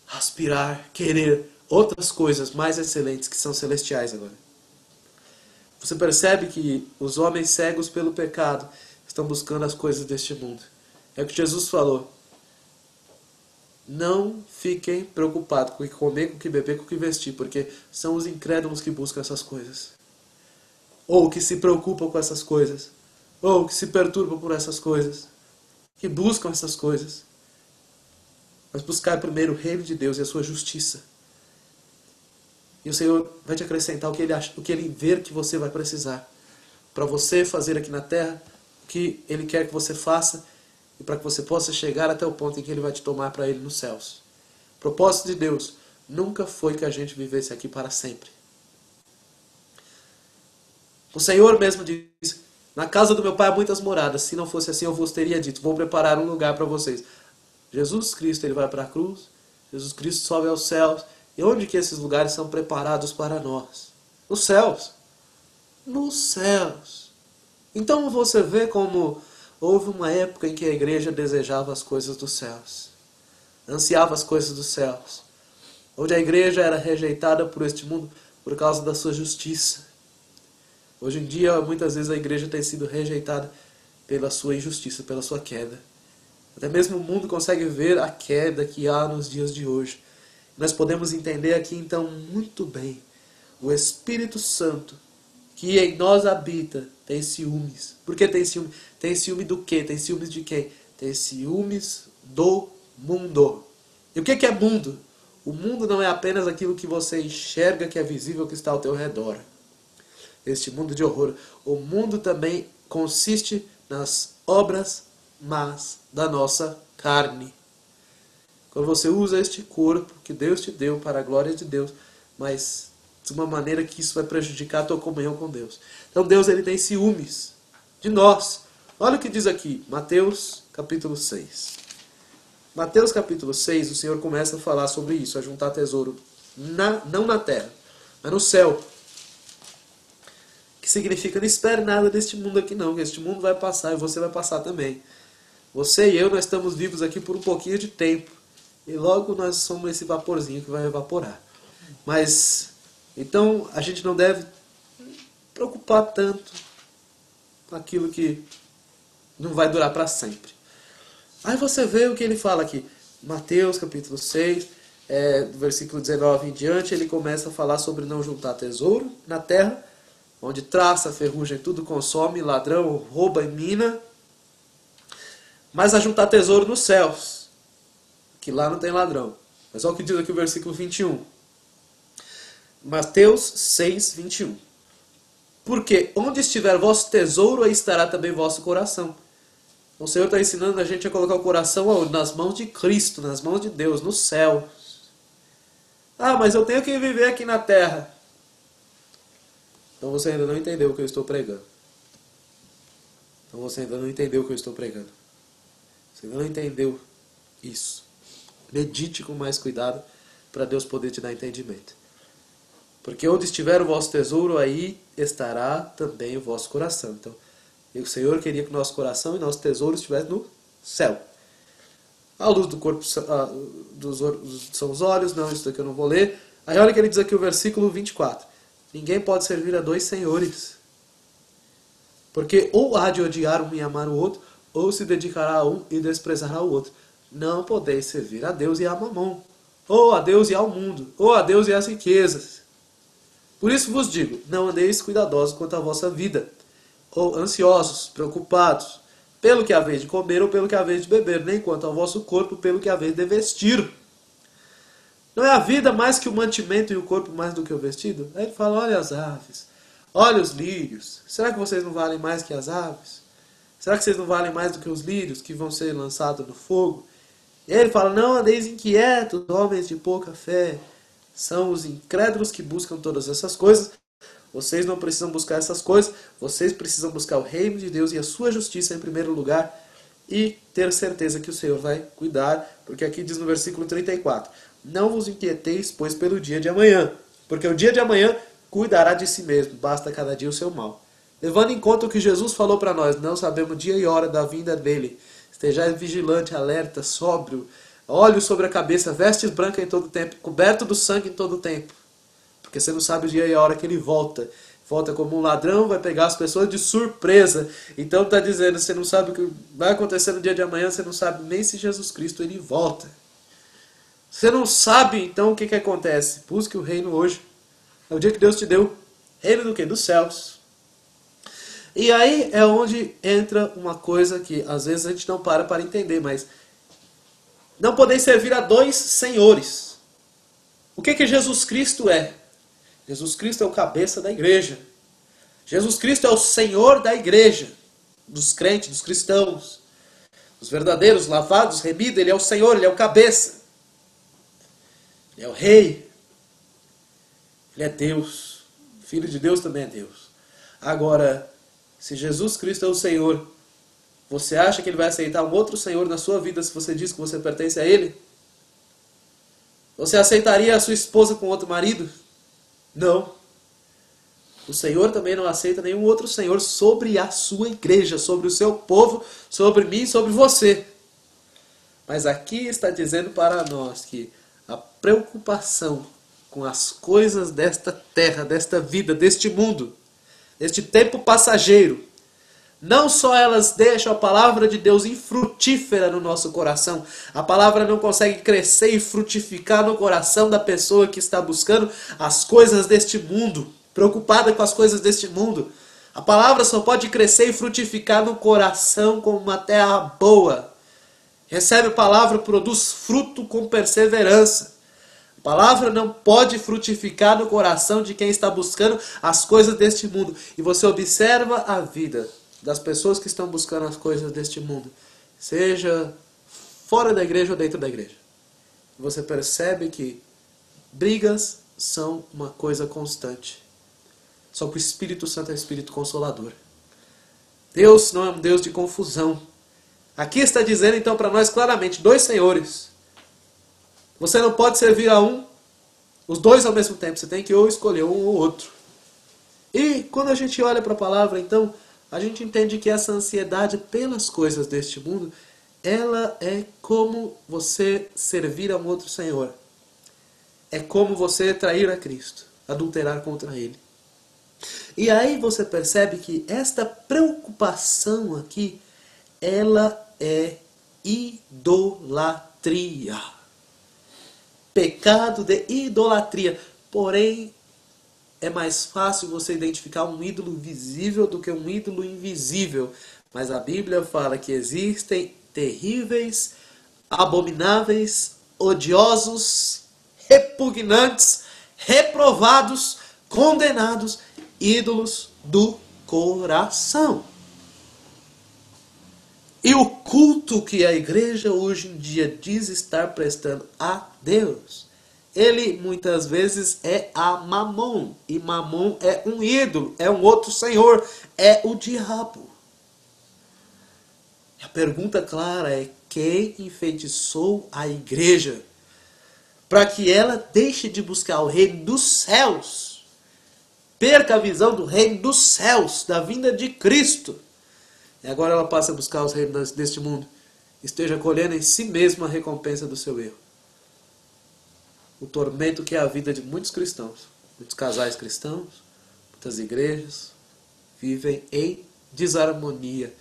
aspirar, querer outras coisas mais excelentes que são celestiais agora. Você percebe que os homens cegos pelo pecado estão buscando as coisas deste mundo. É o que Jesus falou. Não fiquem preocupados com o que comer, com o que beber, com o que vestir, porque são os incrédulos que buscam essas coisas. Ou que se preocupam com essas coisas. Ou que se perturbam por essas coisas. Que buscam essas coisas. Mas buscar primeiro o reino de Deus e a sua justiça. E o Senhor vai te acrescentar o que Ele ver que você vai precisar. Para você fazer aqui na terra o que Ele quer que você faça. E para que você possa chegar até o ponto em que Ele vai te tomar para Ele nos céus. O propósito de Deus nunca foi que a gente vivesse aqui para sempre. O Senhor mesmo disse: na casa do meu Pai há muitas moradas. Se não fosse assim eu vos teria dito: vou preparar um lugar para vocês. Jesus Cristo ele vai para a cruz. Jesus Cristo sobe aos céus. E onde que esses lugares são preparados para nós? Nos céus. Nos céus. Então você vê como houve uma época em que a igreja desejava as coisas dos céus. Ansiava as coisas dos céus. Onde a igreja era rejeitada por este mundo por causa da sua justiça. Hoje em dia, muitas vezes a igreja tem sido rejeitada pela sua injustiça, pela sua queda. Até mesmo o mundo consegue ver a queda que há nos dias de hoje. Nós podemos entender aqui então muito bem o Espírito Santo que em nós habita tem ciúmes. Por que tem ciúmes? Tem ciúme do quê? Tem ciúmes de quem? Tem ciúmes do mundo. E o que é mundo? O mundo não é apenas aquilo que você enxerga que é visível que está ao teu redor. Este mundo de horror. O mundo também consiste nas obras más da nossa carne. Quando você usa este corpo que Deus te deu para a glória de Deus, mas de uma maneira que isso vai prejudicar a tua comunhão com Deus. Então Deus ele tem ciúmes de nós. Olha o que diz aqui, Mateus capítulo 6. Mateus capítulo 6, o Senhor começa a falar sobre isso, a juntar tesouro não na terra, mas no céu. Que significa, não espere nada deste mundo aqui não, que este mundo vai passar e você vai passar também. Você e eu, nós estamos vivos aqui por um pouquinho de tempo. E logo nós somos esse vaporzinho que vai evaporar. Mas, então, a gente não deve preocupar tanto com aquilo que não vai durar para sempre. Aí você vê o que ele fala aqui. Mateus capítulo 6, do versículo 19 em diante, ele começa a falar sobre não juntar tesouro na terra, onde traça, ferrugem, tudo consome, ladrão rouba e mina, mas a juntar tesouro nos céus, que lá não tem ladrão. Mas olha o que diz aqui o versículo 21. Mateus 6, 21. Porque onde estiver vosso tesouro, aí estará também vosso coração. O Senhor está ensinando a gente a colocar o coração nas mãos de Cristo, nas mãos de Deus, no céu. Ah, mas eu tenho que viver aqui na terra. Então você ainda não entendeu o que eu estou pregando. Então você ainda não entendeu o que eu estou pregando. Você ainda não entendeu isso. Medite com mais cuidado para Deus poder te dar entendimento. Porque onde estiver o vosso tesouro, aí estará também o vosso coração. Então, o Senhor queria que o nosso coração e nosso tesouro estivessem no céu. A luz do corpo são os olhos. Não, isso daqui eu não vou ler. Aí olha o que ele diz aqui o versículo 24. Ninguém pode servir a dois senhores. Porque ou há de odiar um e amar o outro, ou se dedicará a um e desprezará o outro. Não podeis servir a Deus e a Mamon, ou a Deus e ao mundo, ou a Deus e às riquezas. Por isso vos digo, não andeis cuidadosos quanto à vossa vida, ou ansiosos, preocupados, pelo que haveis de comer ou pelo que haveis de beber, nem quanto ao vosso corpo, pelo que haveis de vestir. Não é a vida mais que o mantimento e o corpo mais do que o vestido? Aí ele fala, olha as aves, olha os lírios. Será que vocês não valem mais que as aves? Será que vocês não valem mais do que os lírios que vão ser lançados no fogo? E aí ele fala, não andeis inquietos, homens de pouca fé. São os incrédulos que buscam todas essas coisas. Vocês não precisam buscar essas coisas. Vocês precisam buscar o reino de Deus e a sua justiça em primeiro lugar. E ter certeza que o Senhor vai cuidar. Porque aqui diz no versículo 34. Não vos inquieteis, pois, pelo dia de amanhã. Porque o dia de amanhã cuidará de si mesmo. Basta cada dia o seu mal. Levando em conta o que Jesus falou para nós. Não sabemos dia e hora da vinda dele. Estejais vigilante, alerta, sóbrio, olhos sobre a cabeça, vestes brancas em todo o tempo, coberto do sangue em todo o tempo. Porque você não sabe o dia e a hora que ele volta. Volta como um ladrão, vai pegar as pessoas de surpresa. Então está dizendo, você não sabe o que vai acontecer no dia de amanhã, você não sabe nem se Jesus Cristo ele volta. Você não sabe, então, o que acontece. Busque o reino hoje. É o dia que Deus te deu. Reino do quê? Dos céus. E aí é onde entra uma coisa que às vezes a gente não para entender, mas não podeis servir a dois senhores. O que Jesus Cristo é? Jesus Cristo é o cabeça da igreja. Jesus Cristo é o Senhor da igreja, dos crentes, dos cristãos, dos verdadeiros, lavados, remidos. Ele é o Senhor, Ele é o cabeça. Ele é o Rei. Ele é Deus. Filho de Deus também é Deus. Agora, se Jesus Cristo é o Senhor, você acha que Ele vai aceitar um outro Senhor na sua vida se você diz que você pertence a Ele? Você aceitaria a sua esposa com outro marido? Não. O Senhor também não aceita nenhum outro Senhor sobre a sua igreja, sobre o seu povo, sobre mim, sobre você. Mas aqui está dizendo para nós que a preocupação com as coisas desta terra, desta vida, deste mundo, deste tempo passageiro, não só elas deixam a palavra de Deus infrutífera no nosso coração, a palavra não consegue crescer e frutificar no coração da pessoa que está buscando as coisas deste mundo, preocupada com as coisas deste mundo. A palavra só pode crescer e frutificar no coração como uma terra boa. Recebe a palavra, produz fruto com perseverança. A palavra não pode frutificar no coração de quem está buscando as coisas deste mundo. E você observa a vida das pessoas que estão buscando as coisas deste mundo, seja fora da igreja ou dentro da igreja. Você percebe que brigas são uma coisa constante. Só que o Espírito Santo é um Espírito Consolador. Deus não é um Deus de confusão. Aqui está dizendo então para nós claramente, dois senhores. Você não pode servir a os dois ao mesmo tempo. Você tem que ou escolher um ou outro. E quando a gente olha para a palavra, então, a gente entende que essa ansiedade pelas coisas deste mundo ela é como você servir a um outro senhor. É como você trair a Cristo, adulterar contra Ele. E aí você percebe que esta preocupação aqui, ela é idolatria. Pecado de idolatria. Porém, é mais fácil você identificar um ídolo visível do que um ídolo invisível. Mas a Bíblia fala que existem terríveis, abomináveis, odiosos, repugnantes, reprovados, condenados, ídolos do coração. E o culto que a igreja hoje em dia diz estar prestando a Deus, ele muitas vezes é a Mamon. E Mamon é um ídolo, é um outro senhor, é o diabo. A pergunta clara é: quem enfeitiçou a igreja para que ela deixe de buscar o reino dos céus, perca a visão do reino dos céus, da vinda de Cristo, e agora ela passa a buscar os reinos deste mundo, esteja colhendo em si mesma a recompensa do seu erro? O tormento que é a vida de muitos cristãos, muitos casais cristãos, muitas igrejas, vivem em desarmonia,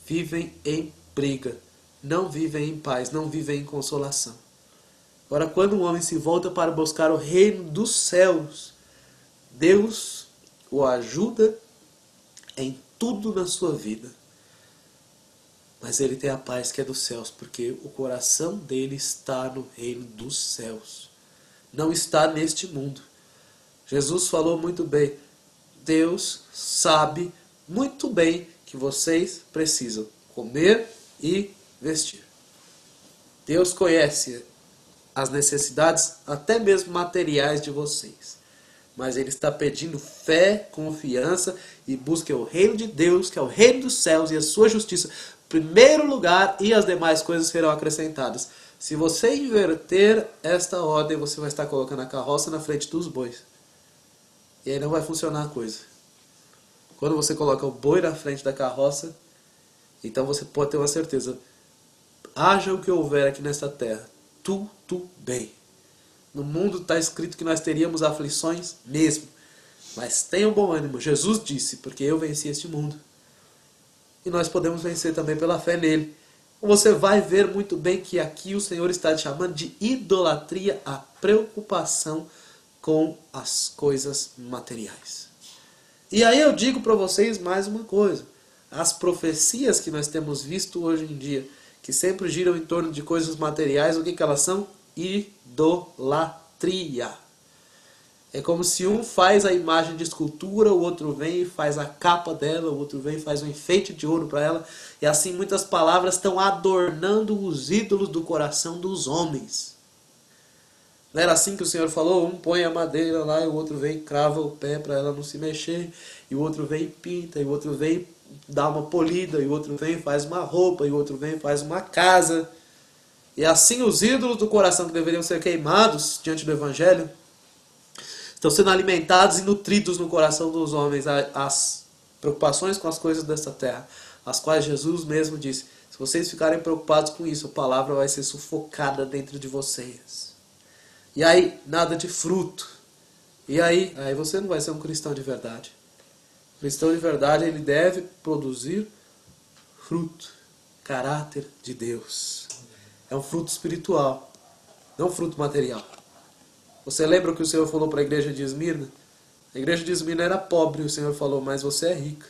vivem em briga, não vivem em paz, não vivem em consolação. Agora, quando um homem se volta para buscar o reino dos céus, Deus o ajuda em tudo na sua vida. Mas ele tem a paz que é dos céus, porque o coração dele está no reino dos céus. Não está neste mundo. Jesus falou muito bem. Deus sabe muito bem que vocês precisam comer e vestir. Deus conhece as necessidades, até mesmo materiais de vocês. Mas Ele está pedindo fé, confiança e busque o reino de Deus, que é o reino dos céus e a sua justiça, em primeiro lugar, e as demais coisas serão acrescentadas. Se você inverter esta ordem, você vai estar colocando a carroça na frente dos bois. E aí não vai funcionar a coisa. Quando você coloca o boi na frente da carroça, então você pode ter uma certeza. Haja o que houver aqui nesta terra, tudo bem. No mundo está escrito que nós teríamos aflições mesmo. Mas tenham bom ânimo. Jesus disse, porque eu venci este mundo. E nós podemos vencer também pela fé nele. Você vai ver muito bem que aqui o Senhor está te chamando de idolatria, a preocupação com as coisas materiais. E aí eu digo para vocês mais uma coisa. As profecias que nós temos visto hoje em dia, que sempre giram em torno de coisas materiais, o que elas são? Idolatria. É como se um faz a imagem de escultura, o outro vem e faz a capa dela, o outro vem e faz um enfeite de ouro para ela. E assim muitas palavras estão adornando os ídolos do coração dos homens. Não era assim que o Senhor falou? Um põe a madeira lá, e o outro vem e crava o pé para ela não se mexer. E o outro vem e pinta, e o outro vem e dá uma polida, e o outro vem e faz uma roupa, e o outro vem e faz uma casa. E assim os ídolos do coração que deveriam ser queimados diante do Evangelho estão sendo alimentados e nutridos no coração dos homens, as preocupações com as coisas desta terra, as quais Jesus mesmo disse: se vocês ficarem preocupados com isso, a palavra vai ser sufocada dentro de vocês. E aí, nada de fruto. E aí você não vai ser um cristão de verdade. O cristão de verdade, ele deve produzir fruto, caráter de Deus. É um fruto espiritual, não um fruto material. Você lembra o que o Senhor falou para a igreja de Esmirna? A igreja de Esmirna era pobre, o Senhor falou, mas você é rica.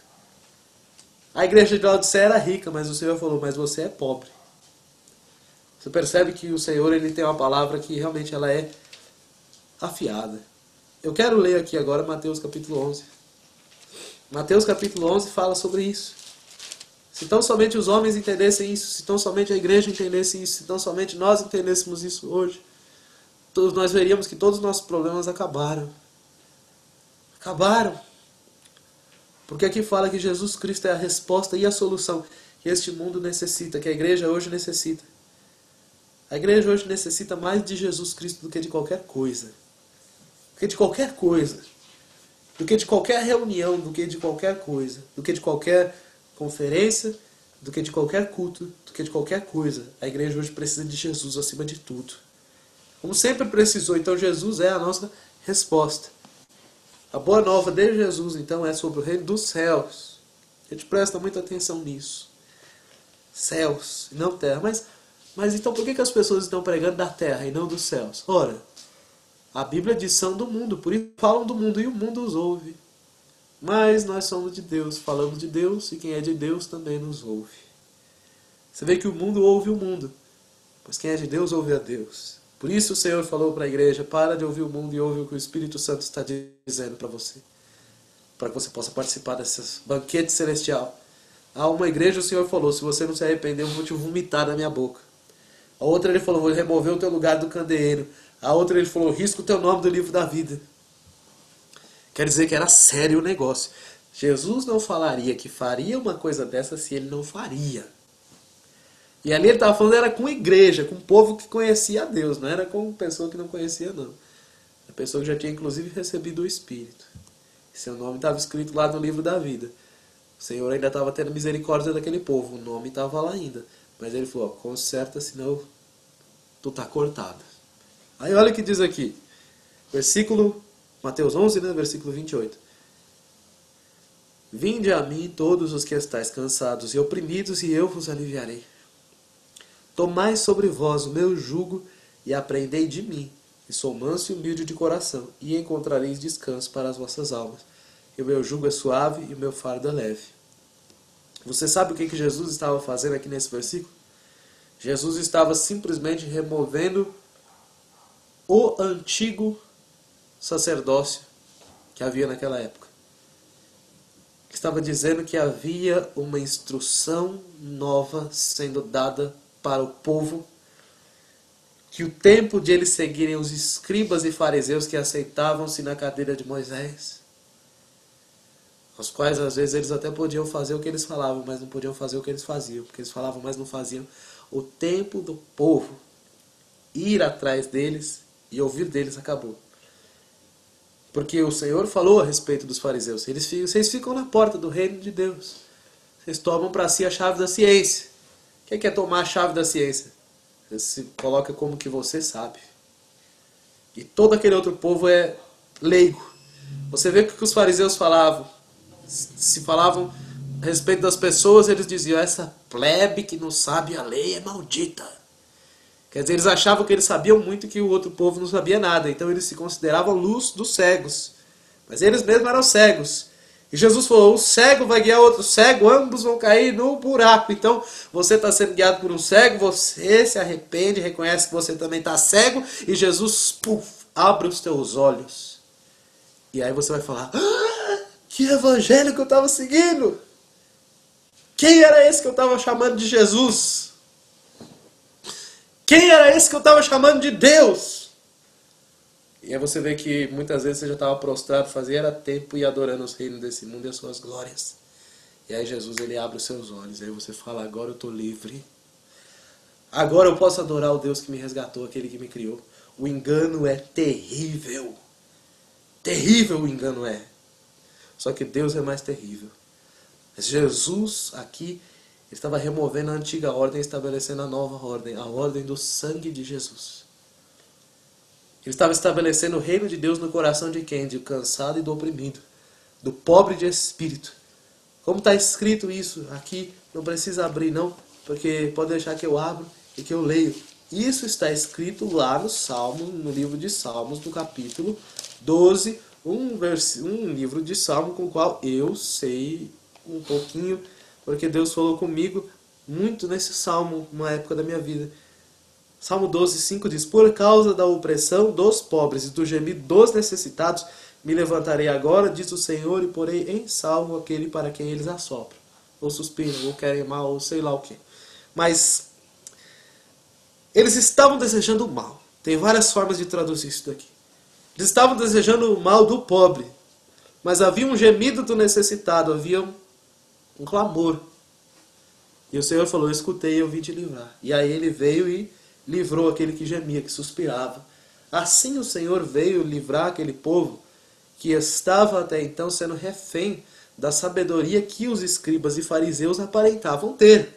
A igreja de Laodiceia era rica, mas o Senhor falou, mas você é pobre. Você percebe que o Senhor, ele tem uma palavra que realmente ela é afiada. Eu quero ler aqui agora Mateus capítulo 11. Mateus capítulo 11 fala sobre isso. Se tão somente os homens entendessem isso, se tão somente a igreja entendesse isso, se tão somente nós entendêssemos isso hoje, nós veríamos que todos os nossos problemas acabaram. Acabaram. Porque aqui fala que Jesus Cristo é a resposta e a solução que este mundo necessita, que a igreja hoje necessita. A igreja hoje necessita mais de Jesus Cristo do que de qualquer coisa. Do que de qualquer coisa. Do que de qualquer reunião, do que de qualquer coisa. Do que de qualquer conferência, do que de qualquer culto, do que de qualquer coisa. A igreja hoje precisa de Jesus acima de tudo. Como sempre precisou, então Jesus é a nossa resposta. A boa nova de Jesus, então, é sobre o reino dos céus. A gente presta muita atenção nisso. Céus, e não terra. Mas então por que as pessoas estão pregando da terra e não dos céus? Ora, a Bíblia diz são do mundo, por isso falam do mundo e o mundo os ouve. Mas nós somos de Deus, falamos de Deus e quem é de Deus também nos ouve. Você vê que o mundo ouve o mundo, pois quem é de Deus ouve a Deus. Por isso o Senhor falou para a igreja, para de ouvir o mundo e ouve o que o Espírito Santo está dizendo para você. Para que você possa participar desse banquete celestial. A uma igreja o Senhor falou, se você não se arrepender eu vou te vomitar na minha boca. A outra ele falou, vou remover o teu lugar do candeeiro. A outra ele falou, risco o teu nome do livro da vida. Quer dizer que era sério o negócio. Jesus não falaria que faria uma coisa dessa se ele não faria. E ali ele estava falando era com igreja, com o povo que conhecia a Deus, não era com pessoa que não conhecia não. A pessoa que já tinha inclusive recebido o Espírito. Seu nome estava escrito lá no livro da vida. O Senhor ainda estava tendo misericórdia daquele povo, o nome estava lá ainda. Mas ele falou, conserta, senão tu está cortado. Aí olha o que diz aqui, versículo, Mateus 11, né, versículo 28. Vinde a mim todos os que estáis cansados e oprimidos, e eu vos aliviarei. Tomai sobre vós o meu jugo e aprendei de mim, que sou manso e humilde de coração, e encontrareis descanso para as vossas almas. E o meu jugo é suave e o meu fardo é leve. Você sabe o que Jesus estava fazendo aqui nesse versículo? Jesus estava simplesmente removendo o antigo sacerdócio que havia naquela época. Estava dizendo que havia uma instrução nova sendo dada para o povo, que o tempo de eles seguirem os escribas e fariseus que aceitavam-se na cadeira de Moisés, os quais às vezes eles até podiam fazer o que eles falavam, mas não podiam fazer o que eles faziam, porque eles falavam, mas não faziam. O tempo do povo ir atrás deles e ouvir deles acabou. Porque o Senhor falou a respeito dos fariseus, vocês ficam na porta do reino de Deus, vocês tomam para si a chave da ciência. O que é tomar a chave da ciência? Você se coloca como que você sabe. E todo aquele outro povo é leigo. Você vê o que os fariseus falavam. Se falavam a respeito das pessoas, eles diziam, essa plebe que não sabe a lei é maldita. Quer dizer, eles achavam que eles sabiam muito e que o outro povo não sabia nada. Então eles se consideravam luz dos cegos. Mas eles mesmos eram cegos. E Jesus falou, o cego vai guiar outro cego, ambos vão cair no buraco. Então, você está sendo guiado por um cego, você se arrepende, reconhece que você também está cego, e Jesus, abre os teus olhos. E aí você vai falar, que evangelho que eu estava seguindo? Quem era esse que eu estava chamando de Jesus? Quem era esse que eu estava chamando de Deus? E aí você vê que muitas vezes você já estava prostrado, fazia era tempo e adorando os reinos desse mundo e as suas glórias. E aí Jesus ele abre os seus olhos. E aí você fala, agora eu estou livre. Agora eu posso adorar o Deus que me resgatou, aquele que me criou. O engano é terrível. Terrível o engano é. Só que Deus é mais terrível. Mas Jesus aqui estava removendo a antiga ordem e estabelecendo a nova ordem. A ordem do sangue de Jesus. Ele estava estabelecendo o reino de Deus no coração de quem? Do cansado e do oprimido. Do pobre de espírito. Como está escrito isso aqui, não precisa abrir não, porque pode deixar que eu abro e que eu leio. Isso está escrito lá no Salmo, no livro de Salmos, no capítulo 12, um livro de Salmo com o qual eu sei um pouquinho, porque Deus falou comigo muito nesse Salmo, uma época da minha vida. Salmo 12, 5 diz, por causa da opressão dos pobres e do gemido dos necessitados, me levantarei agora, diz o Senhor, e porei em salvo aquele para quem eles assopram. Ou suspiram, ou querem mal, ou sei lá o que. Mas eles estavam desejando o mal. Tem várias formas de traduzir isso daqui. Eles estavam desejando o mal do pobre. Mas havia um gemido do necessitado, havia um clamor. E o Senhor falou, eu escutei e eu vim te livrar. E aí ele veio e livrou aquele que gemia, que suspirava. Assim o Senhor veio livrar aquele povo que estava até então sendo refém da sabedoria que os escribas e fariseus aparentavam ter.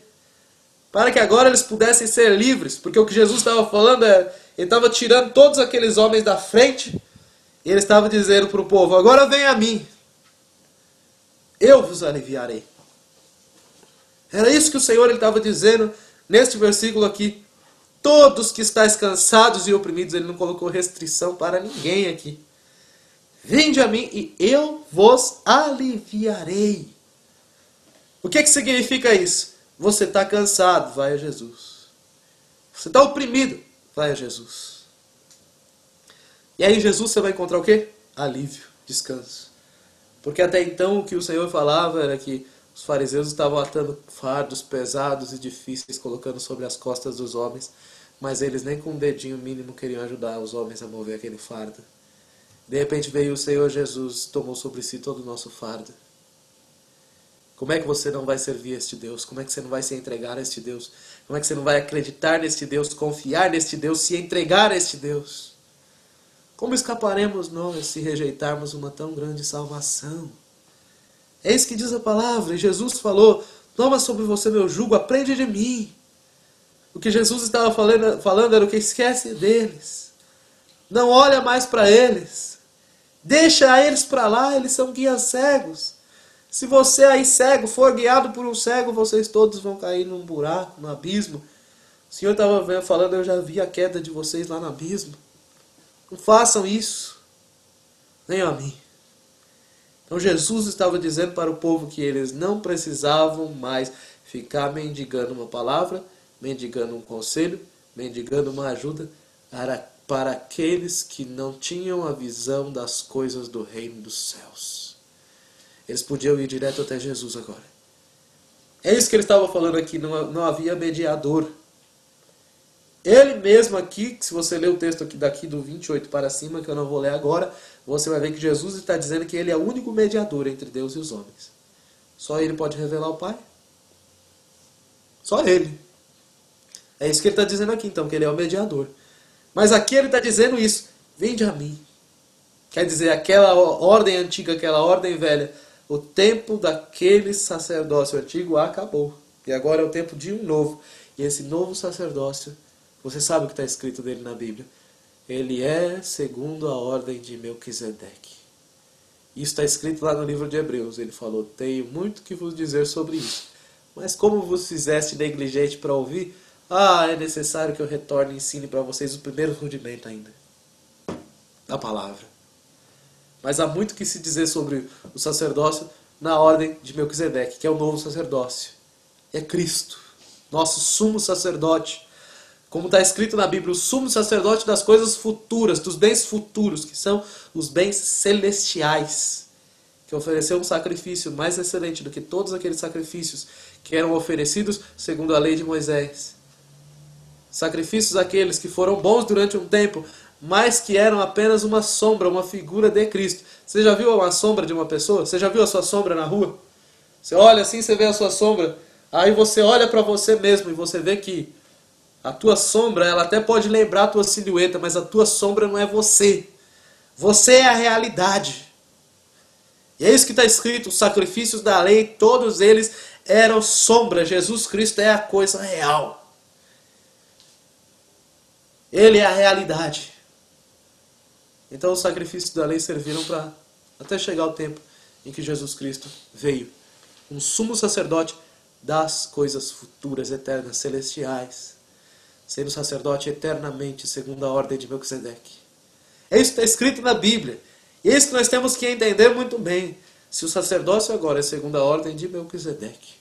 Para que agora eles pudessem ser livres, porque o que Jesus estava falando é, ele estava tirando todos aqueles homens da frente, e ele estava dizendo para o povo, agora vem a mim, eu vos aliviarei. Era isso que o Senhor ele estava dizendo neste versículo aqui. Todos que estáis cansados e oprimidos, ele não colocou restrição para ninguém aqui. Vinde a mim e eu vos aliviarei. O que significa isso? Você está cansado, vai a Jesus. Você está oprimido, vai a Jesus. E aí Jesus você vai encontrar o quê? Alívio, descanso. Porque até então o que o Senhor falava era que os fariseus estavam atando fardos pesados e difíceis, colocando sobre as costas dos homens, mas eles nem com um dedinho mínimo queriam ajudar os homens a mover aquele fardo. De repente veio o Senhor Jesus, tomou sobre si todo o nosso fardo. Como é que você não vai servir a este Deus? Como é que você não vai se entregar a este Deus? Como é que você não vai acreditar neste Deus, confiar neste Deus, se entregar a este Deus? Como escaparemos nós se rejeitarmos uma tão grande salvação? É isso que diz a palavra. E Jesus falou, toma sobre você meu jugo, aprende de mim. O que Jesus estava falando era o que esquece deles. Não olha mais para eles. Deixa eles para lá, eles são guias cegos. Se você aí cego for guiado por um cego, vocês todos vão cair num buraco, num abismo. O Senhor estava falando, eu já vi a queda de vocês lá no abismo. Não façam isso. Nem a mim. Então Jesus estava dizendo para o povo que eles não precisavam mais ficar mendigando uma palavra, mendigando um conselho, mendigando uma ajuda para aqueles que não tinham a visão das coisas do reino dos céus. Eles podiam ir direto até Jesus agora. É isso que ele estava falando aqui, não havia mediador. Ele mesmo aqui, se você ler o texto aqui daqui do 28 para cima, que eu não vou ler agora, você vai ver que Jesus está dizendo que ele é o único mediador entre Deus e os homens. Só ele pode revelar o Pai. Só ele. É isso que ele está dizendo aqui, então, que ele é o mediador. Mas aqui ele está dizendo isso. Vinde a mim. Quer dizer, aquela ordem antiga, aquela ordem velha, o tempo daquele sacerdócio antigo acabou. E agora é o tempo de um novo. E esse novo sacerdócio, você sabe o que está escrito dele na Bíblia. Ele é segundo a ordem de Melquisedeque. Isso está escrito lá no livro de Hebreus. Ele falou, tenho muito que vos dizer sobre isso. Mas como vos fizeste negligente para ouvir, é necessário que eu retorne e ensine para vocês o primeiro rudimento ainda. A palavra. Mas há muito que se dizer sobre o sacerdócio na ordem de Melquisedeque, que é o novo sacerdócio. É Cristo, nosso sumo sacerdote. Como está escrito na Bíblia, o sumo sacerdote das coisas futuras, dos bens futuros, que são os bens celestiais, que ofereceu um sacrifício mais excelente do que todos aqueles sacrifícios que eram oferecidos segundo a lei de Moisés. Sacrifícios aqueles que foram bons durante um tempo, mas que eram apenas uma sombra, uma figura de Cristo. Você já viu uma sombra de uma pessoa? Você já viu a sua sombra na rua? Você olha assim, você vê a sua sombra, aí você olha para você mesmo e você vê que a tua sombra, ela até pode lembrar a tua silhueta, mas a tua sombra não é você. Você é a realidade. E é isso que está escrito, os sacrifícios da lei, todos eles eram sombra. Jesus Cristo é a coisa real. Ele é a realidade. Então os sacrifícios da lei serviram para até chegar o tempo em que Jesus Cristo veio. Um sumo sacerdote das coisas futuras, eternas, celestiais. Sendo sacerdote eternamente, segundo a ordem de Melquisedeque. É isso que está escrito na Bíblia. E é isso que nós temos que entender muito bem. Se o sacerdócio agora é segundo a ordem de Melquisedeque,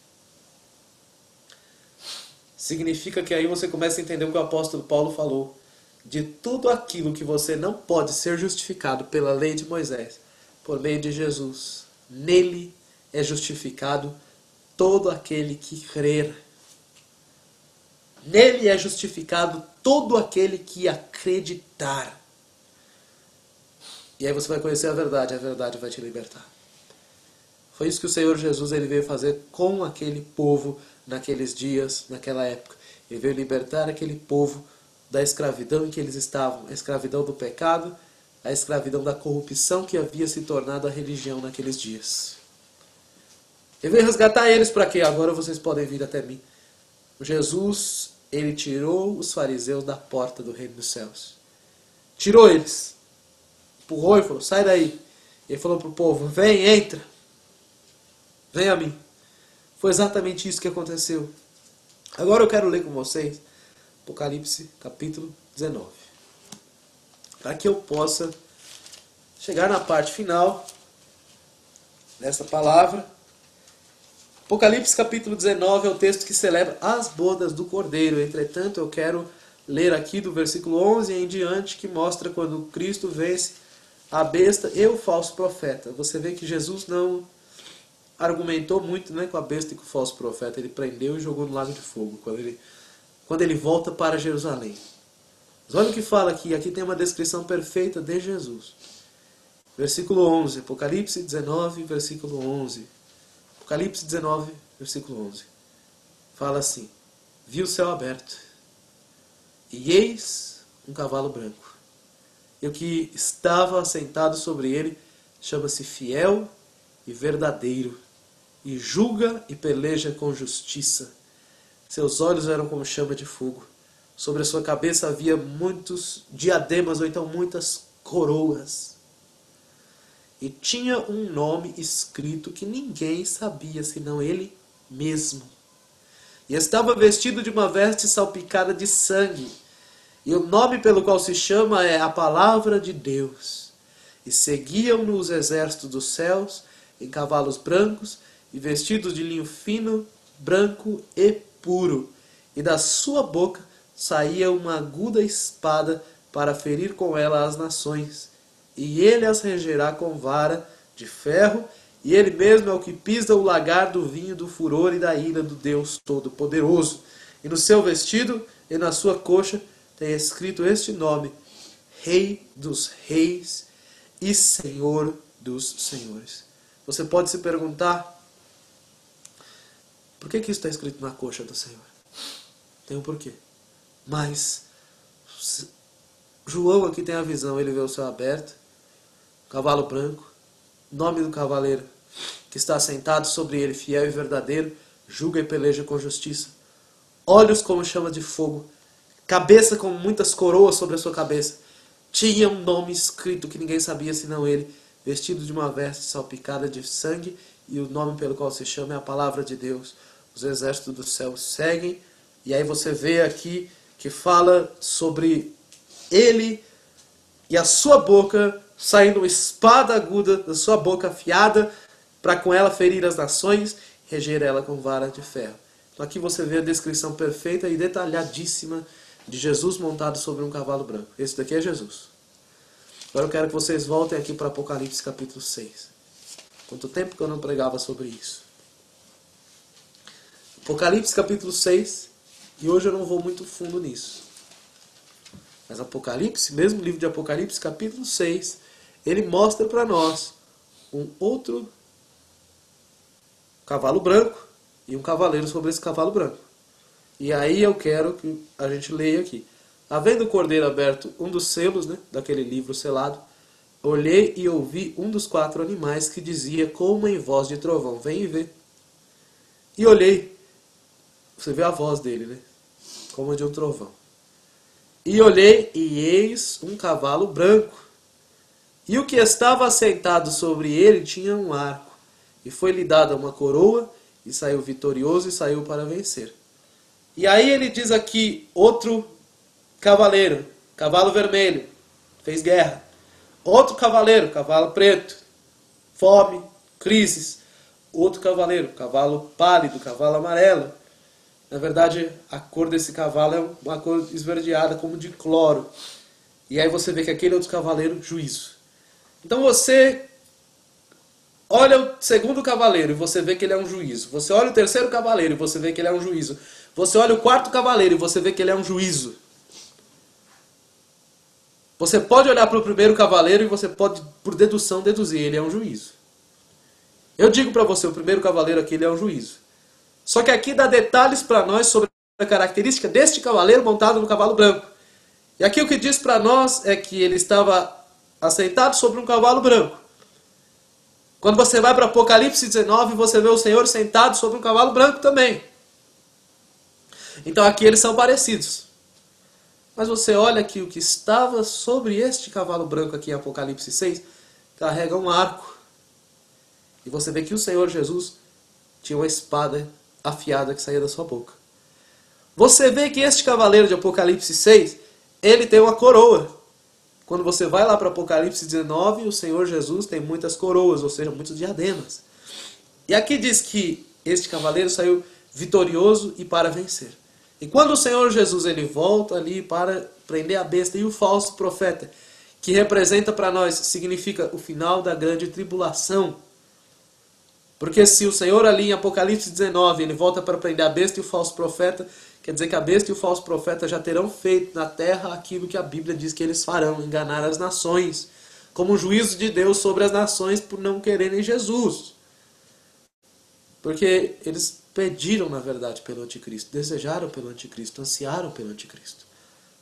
significa que aí você começa a entender o que o apóstolo Paulo falou. De tudo aquilo que você não pode ser justificado pela lei de Moisés, por meio de Jesus, nele é justificado todo aquele que crer. Nele é justificado todo aquele que acreditar. E aí você vai conhecer a verdade vai te libertar. Foi isso que o Senhor Jesus ele veio fazer com aquele povo naqueles dias, naquela época. Ele veio libertar aquele povo da escravidão em que eles estavam, a escravidão do pecado, a escravidão da corrupção que havia se tornado a religião naqueles dias. Eu veio resgatar eles para quê? Agora vocês podem vir até mim. Jesus, ele tirou os fariseus da porta do reino dos céus. Tirou eles. Empurrou e falou, sai daí. Ele falou para o povo, vem, entra. Vem a mim. Foi exatamente isso que aconteceu. Agora eu quero ler com vocês Apocalipse capítulo 19. Para que eu possa chegar na parte final dessa palavra. Apocalipse capítulo 19 é o texto que celebra as bodas do Cordeiro. Entretanto, eu quero ler aqui do versículo 11 em diante, que mostra quando Cristo vence a besta e o falso profeta. Você vê que Jesus não argumentou muito, né, com a besta e com o falso profeta. Ele prendeu e jogou no lago de fogo quando ele volta para Jerusalém. Mas olha o que fala aqui. Aqui tem uma descrição perfeita de Jesus. Versículo 11. Apocalipse 19, versículo 11. Apocalipse 19, versículo 11. Fala assim. Vi o céu aberto. E eis um cavalo branco. E o que estava assentado sobre ele chama-se Fiel e Verdadeiro. E julga e peleja com justiça. Seus olhos eram como chama de fogo. Sobre a sua cabeça havia muitos diademas, ou então muitas coroas. E tinha um nome escrito que ninguém sabia, senão ele mesmo. E estava vestido de uma veste salpicada de sangue. E o nome pelo qual se chama é a Palavra de Deus. E seguiam-no os exércitos dos céus, em cavalos brancos, e vestidos de linho fino, branco e puro. E da sua boca saía uma aguda espada para ferir com ela as nações. E ele as regerá com vara de ferro, e ele mesmo é o que pisa o lagar do vinho do furor e da ira do Deus Todo-Poderoso. E no seu vestido e na sua coxa tem escrito este nome: Rei dos Reis e Senhor dos Senhores. Você pode se perguntar, por que isso está escrito na coxa do Senhor? Tem um porquê. Mas João aqui tem a visão, ele vê o céu aberto, cavalo branco, nome do cavaleiro que está sentado sobre ele, fiel e verdadeiro, julga e peleja com justiça, olhos como chama de fogo, cabeça com muitas coroas sobre a sua cabeça. Tinha um nome escrito que ninguém sabia senão ele, vestido de uma veste salpicada de sangue, e o nome pelo qual se chama é a Palavra de Deus. Os exércitos do céu seguem, e aí você vê aqui que fala sobre ele e a sua boca saindo uma espada aguda da sua boca afiada para com ela ferir as nações, reger ela com vara de ferro. Então aqui você vê a descrição perfeita e detalhadíssima de Jesus montado sobre um cavalo branco. Esse daqui é Jesus. Agora eu quero que vocês voltem aqui para Apocalipse capítulo 6. Quanto tempo que eu não pregava sobre isso. Apocalipse capítulo 6, e hoje eu não vou muito fundo nisso. Mas Apocalipse, mesmo livro de Apocalipse, capítulo 6, ele mostra para nós um outro cavalo branco e um cavaleiro sobre esse cavalo branco. E aí eu quero que a gente leia aqui. Havendo o cordeiro aberto um dos selos, né, daquele livro selado, olhei e ouvi um dos 4 animais que dizia como em voz de trovão, vem e vê. E olhei, você vê a voz dele, né, como de um trovão. E olhei, e eis um cavalo branco. E o que estava assentado sobre ele tinha um arco. E foi-lhe dada uma coroa, e saiu vitorioso, e saiu para vencer. E aí ele diz aqui, outro cavaleiro, cavalo vermelho, fez guerra. Outro cavaleiro, cavalo preto, fome, crises. Outro cavaleiro, cavalo pálido, cavalo amarelo. Na verdade, a cor desse cavalo é uma cor esverdeada, como de cloro. E aí você vê que aquele outro cavaleiro, juízo. Então você olha o segundo cavaleiro e você vê que ele é um juízo. Você olha o terceiro cavaleiro e você vê que ele é um juízo. Você olha o quarto cavaleiro e você vê que ele é um juízo. Você pode olhar para o primeiro cavaleiro e você pode, por dedução, deduzir, ele é um juízo. Eu digo para você, o primeiro cavaleiro aqui ele é um juízo. Só que aqui dá detalhes para nós sobre a característica deste cavaleiro montado no cavalo branco. E aqui o que diz para nós é que ele estava assentado sobre um cavalo branco. Quando você vai para Apocalipse 19, você vê o Senhor sentado sobre um cavalo branco também. Então aqui eles são parecidos. Mas você olha que o que estava sobre este cavalo branco aqui em Apocalipse 6, carrega um arco. E você vê que o Senhor Jesus tinha uma espada afiada que saía da sua boca. Você vê que este cavaleiro de Apocalipse 6, ele tem uma coroa. Quando você vai lá para Apocalipse 19, o Senhor Jesus tem muitas coroas, ou seja, muitos diademas. E aqui diz que este cavaleiro saiu vitorioso e para vencer. E quando o Senhor Jesus ele volta ali para prender a besta e o falso profeta, que representa para nós, significa o final da grande tribulação. Porque se o Senhor ali em Apocalipse 19, ele volta para prender a besta e o falso profeta, quer dizer que a besta e o falso profeta já terão feito na terra aquilo que a Bíblia diz que eles farão, enganar as nações, como um juízo de Deus sobre as nações por não quererem Jesus. Porque eles pediram, na verdade, pelo anticristo, desejaram pelo anticristo, ansiaram pelo anticristo.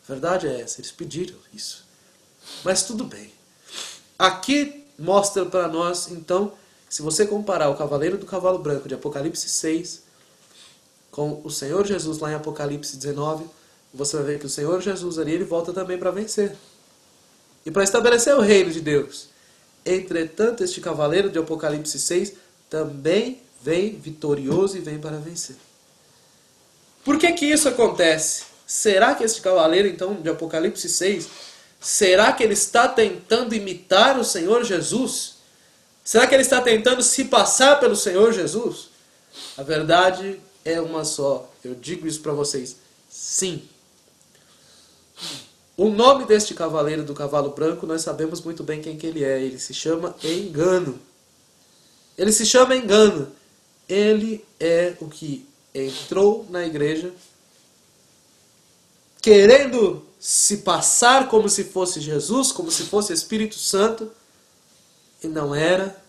A verdade é essa, eles pediram isso. Mas tudo bem. Aqui mostra para nós, então, se você comparar o cavaleiro do cavalo branco de Apocalipse 6 com o Senhor Jesus lá em Apocalipse 19, você vai ver que o Senhor Jesus ali, ele volta também para vencer. E para estabelecer o reino de Deus. Entretanto, este cavaleiro de Apocalipse 6 também vem vitorioso e vem para vencer. Por que que isso acontece? Será que este cavaleiro, então, de Apocalipse 6, será que ele está tentando imitar o Senhor Jesus? Será que ele está tentando se passar pelo Senhor Jesus? A verdade é uma só. Eu digo isso para vocês. Sim. O nome deste cavaleiro do cavalo branco, nós sabemos muito bem quem que ele é. Ele se chama Engano. Ele se chama Engano. Ele é o que entrou na igreja querendo se passar como se fosse Jesus, como se fosse Espírito Santo, e não era,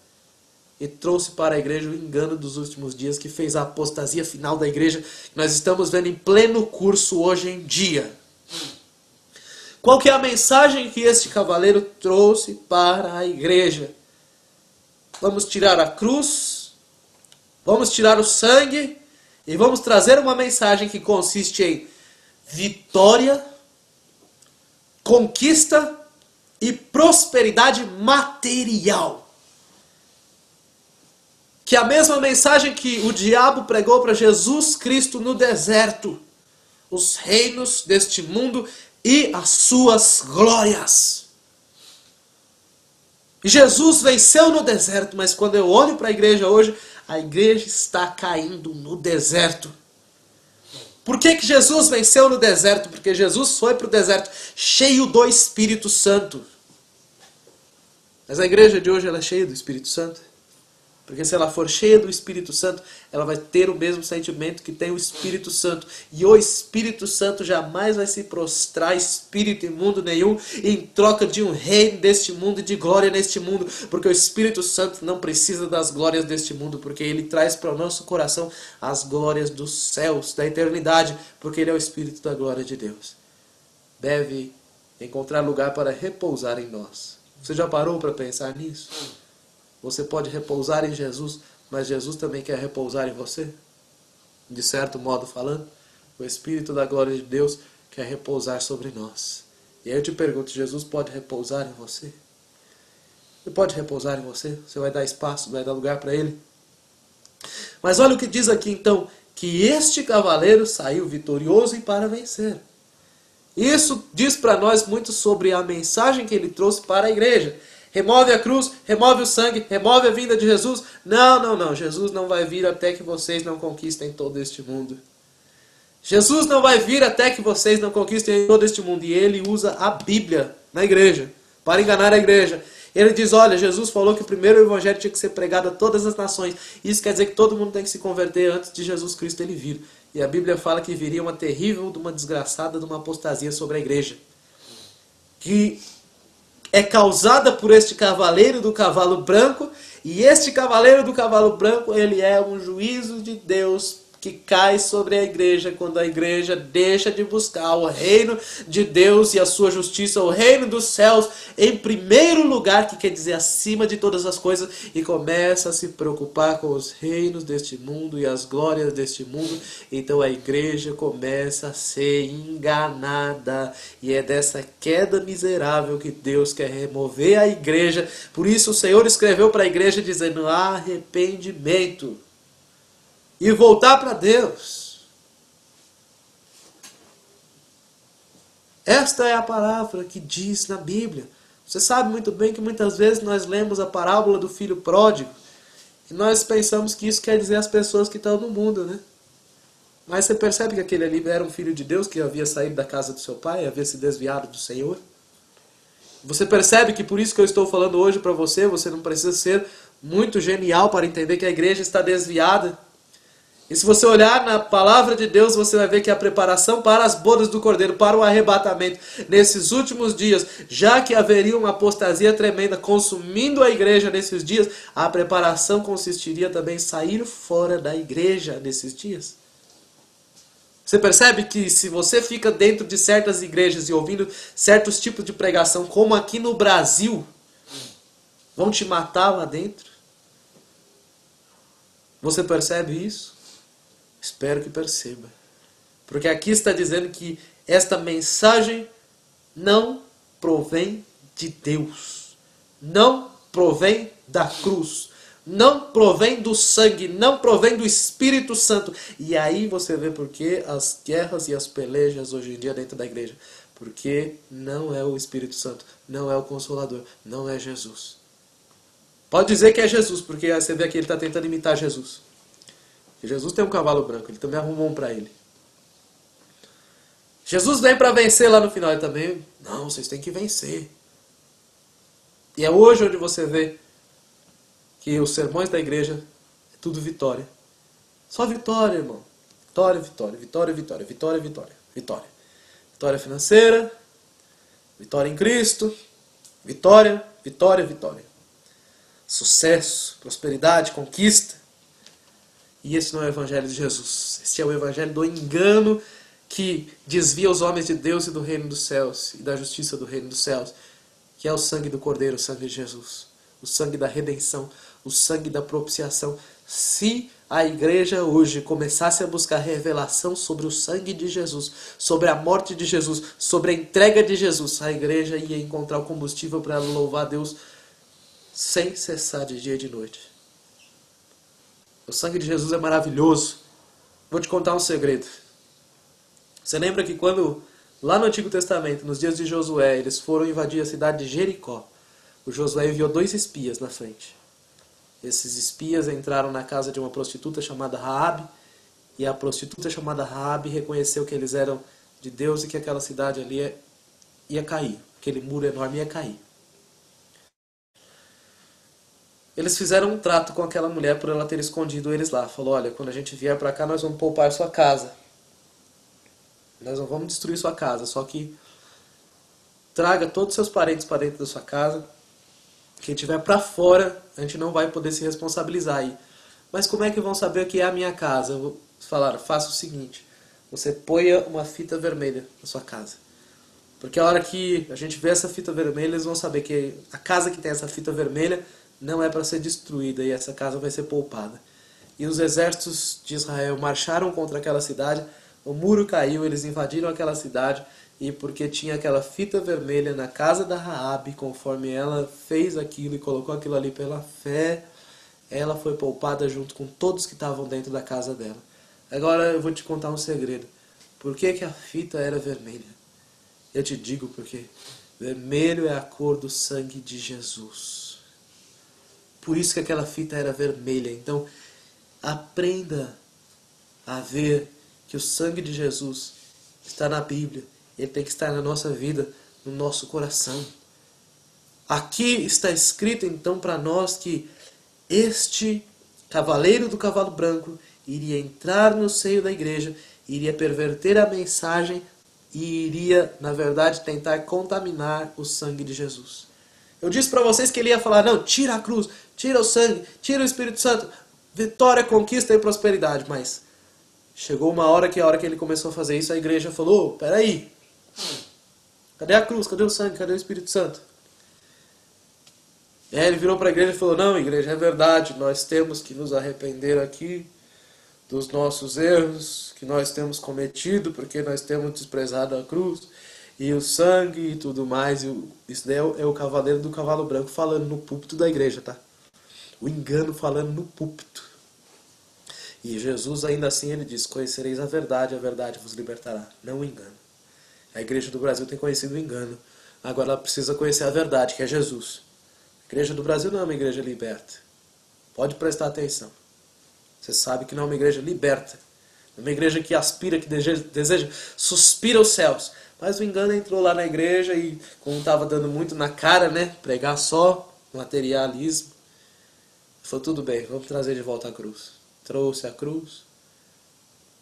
e trouxe para a igreja o engano dos últimos dias, que fez a apostasia final da igreja, que nós estamos vendo em pleno curso hoje em dia. Qual que é a mensagem que este cavaleiro trouxe para a igreja? Vamos tirar a cruz, vamos tirar o sangue, e vamos trazer uma mensagem que consiste em vitória, conquista e prosperidade material. Que é a mesma mensagem que o diabo pregou para Jesus Cristo no deserto. Os reinos deste mundo e as suas glórias. E Jesus venceu no deserto, mas quando eu olho para a igreja hoje, a igreja está caindo no deserto. Por que que Jesus venceu no deserto? Porque Jesus foi para o deserto cheio do Espírito Santo. Mas a igreja de hoje ela é cheia do Espírito Santo. Porque se ela for cheia do Espírito Santo, ela vai ter o mesmo sentimento que tem o Espírito Santo. E o Espírito Santo jamais vai se prostrar espírito imundo nenhum em troca de um reino deste mundo e de glória neste mundo. Porque o Espírito Santo não precisa das glórias deste mundo, porque ele traz para o nosso coração as glórias dos céus, da eternidade, porque ele é o Espírito da glória de Deus. Deve encontrar lugar para repousar em nós. Você já parou para pensar nisso? Você pode repousar em Jesus, mas Jesus também quer repousar em você? De certo modo falando, o Espírito da glória de Deus quer repousar sobre nós. E aí eu te pergunto, Jesus pode repousar em você? Ele pode repousar em você? Você vai dar espaço, vai dar lugar para Ele? Mas olha o que diz aqui então, que este cavaleiro saiu vitorioso e para vencer. Isso diz para nós muito sobre a mensagem que ele trouxe para a igreja. Remove a cruz, remove o sangue, remove a vinda de Jesus. Não. Jesus não vai vir até que vocês não conquistem todo este mundo. Jesus não vai vir até que vocês não conquistem todo este mundo. E ele usa a Bíblia na igreja, para enganar a igreja. Ele diz, olha, Jesus falou que primeiro o evangelho tinha que ser pregado a todas as nações. Isso quer dizer que todo mundo tem que se converter antes de Jesus Cristo ele vir. E a Bíblia fala que viria uma terrível, uma desgraçada, uma apostasia sobre a igreja. Que é causada por este cavaleiro do cavalo branco, e este cavaleiro do cavalo branco, ele é um juízo de Deus que cai sobre a igreja quando a igreja deixa de buscar o reino de Deus e a sua justiça, o reino dos céus em primeiro lugar, que quer dizer acima de todas as coisas, e começa a se preocupar com os reinos deste mundo e as glórias deste mundo. Então a igreja começa a ser enganada, e é dessa queda miserável que Deus quer remover a igreja. Por isso o Senhor escreveu para a igreja dizendo: arrependimento e voltar para Deus. Esta é a palavra que diz na Bíblia. Você sabe muito bem que muitas vezes nós lemos a parábola do filho pródigo e nós pensamos que isso quer dizer as pessoas que estão no mundo, né? Mas você percebe que aquele ali era um filho de Deus que havia saído da casa do seu pai, havia se desviado do Senhor? Você percebe que por isso que eu estou falando hoje para você, você não precisa ser muito genial para entender que a igreja está desviada. E se você olhar na palavra de Deus, você vai ver que a preparação para as bodas do Cordeiro, para o arrebatamento, nesses últimos dias, já que haveria uma apostasia tremenda consumindo a igreja nesses dias, a preparação consistiria também em sair fora da igreja nesses dias. Você percebe que se você fica dentro de certas igrejas e ouvindo certos tipos de pregação, como aqui no Brasil, vão te matar lá dentro? Você percebe isso? Espero que perceba. Porque aqui está dizendo que esta mensagem não provém de Deus. Não provém da cruz. Não provém do sangue. Não provém do Espírito Santo. E aí você vê por que as guerras e as pelejas hoje em dia dentro da igreja. Porque não é o Espírito Santo. Não é o Consolador. Não é Jesus. Pode dizer que é Jesus, porque você vê que ele está tentando imitar Jesus. Jesus tem um cavalo branco, ele também arrumou um para ele. Jesus vem para vencer lá no final, ele também, não, vocês têm que vencer. E é hoje onde você vê que os sermões da igreja é tudo vitória. Só vitória, irmão. Vitória, vitória, vitória, vitória, vitória, vitória, vitória. Vitória financeira, vitória em Cristo, vitória, vitória, vitória. Sucesso, prosperidade, conquista. E esse não é o evangelho de Jesus. Este é o evangelho do engano que desvia os homens de Deus e do reino dos céus e da justiça do reino dos céus, que é o sangue do Cordeiro, o sangue de Jesus, o sangue da redenção, o sangue da propiciação. Se a igreja hoje começasse a buscar revelação sobre o sangue de Jesus, sobre a morte de Jesus, sobre a entrega de Jesus, a igreja ia encontrar o combustível para louvar a Deus sem cessar de dia e de noite. O sangue de Jesus é maravilhoso. Vou te contar um segredo. Você lembra que quando, lá no Antigo Testamento, nos dias de Josué, eles foram invadir a cidade de Jericó, o Josué enviou 2 espias na frente. Esses espias entraram na casa de uma prostituta chamada Raabe, e a prostituta chamada Raabe reconheceu que eles eram de Deus e que aquela cidade ali ia cair. Aquele muro enorme ia cair. Eles fizeram um trato com aquela mulher por ela ter escondido eles lá. Falou, olha, quando a gente vier para cá, nós vamos poupar sua casa. Nós não vamos destruir sua casa, só que traga todos os seus parentes para dentro da sua casa. Quem estiver para fora, a gente não vai poder se responsabilizar aí. Mas como é que vão saber que é a minha casa? Falaram, faça o seguinte, você ponha uma fita vermelha na sua casa. Porque a hora que a gente vê essa fita vermelha, eles vão saber que a casa que tem essa fita vermelha não é para ser destruída e essa casa vai ser poupada. E os exércitos de Israel marcharam contra aquela cidade, o muro caiu, eles invadiram aquela cidade, e porque tinha aquela fita vermelha na casa da Raabe, conforme ela fez aquilo e colocou aquilo ali pela fé, ela foi poupada junto com todos que estavam dentro da casa dela. Agora eu vou te contar um segredo. Por que que a fita era vermelha? Eu te digo porque vermelho é a cor do sangue de Jesus. Por isso que aquela fita era vermelha. Então, aprenda a ver que o sangue de Jesus está na Bíblia. Ele tem que estar na nossa vida, no nosso coração. Aqui está escrito então para nós que este cavaleiro do cavalo branco iria entrar no seio da igreja, iria perverter a mensagem e iria, na verdade, tentar contaminar o sangue de Jesus. Eu disse para vocês que ele ia falar, não, tira a cruz, tira o sangue, tira o Espírito Santo, vitória, conquista e prosperidade. Mas Chegou uma hora que a hora que ele começou a fazer isso, a igreja falou, "Ô, peraí, cadê a cruz, cadê o sangue, cadê o Espírito Santo?" E aí ele virou para a igreja e falou, não, igreja, é verdade, nós temos que nos arrepender aqui dos nossos erros que nós temos cometido, porque nós temos desprezado a cruz, e o sangue e tudo mais. Isso daí é o cavaleiro do cavalo branco falando no púlpito da igreja, tá? O engano falando no púlpito. E Jesus ainda assim ele diz, conhecereis a verdade vos libertará, não o engano. A igreja do Brasil tem conhecido o engano, agora ela precisa conhecer a verdade, que é Jesus. A igreja do Brasil não é uma igreja liberta. Pode prestar atenção. Você sabe que não é uma igreja liberta. É uma igreja que aspira, que deseja, suspira os céus. Mas o engano entrou lá na igreja e, como estava dando muito na cara, né? Pregar só materialismo. Falou, tudo bem, vamos trazer de volta a cruz. Trouxe a cruz.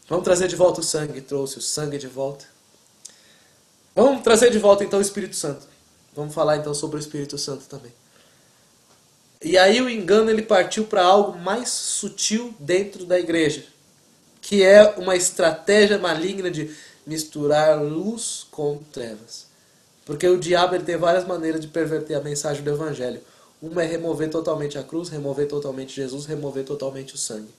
Vamos trazer de volta o sangue. Trouxe o sangue de volta. Vamos trazer de volta então o Espírito Santo. Vamos falar então sobre o Espírito Santo também. E aí o engano ele partiu para algo mais sutil dentro da igreja, que é uma estratégia maligna de misturar luz com trevas. Porque o diabo ele tem várias maneiras de perverter a mensagem do evangelho. Uma é remover totalmente a cruz, remover totalmente Jesus, remover totalmente o sangue.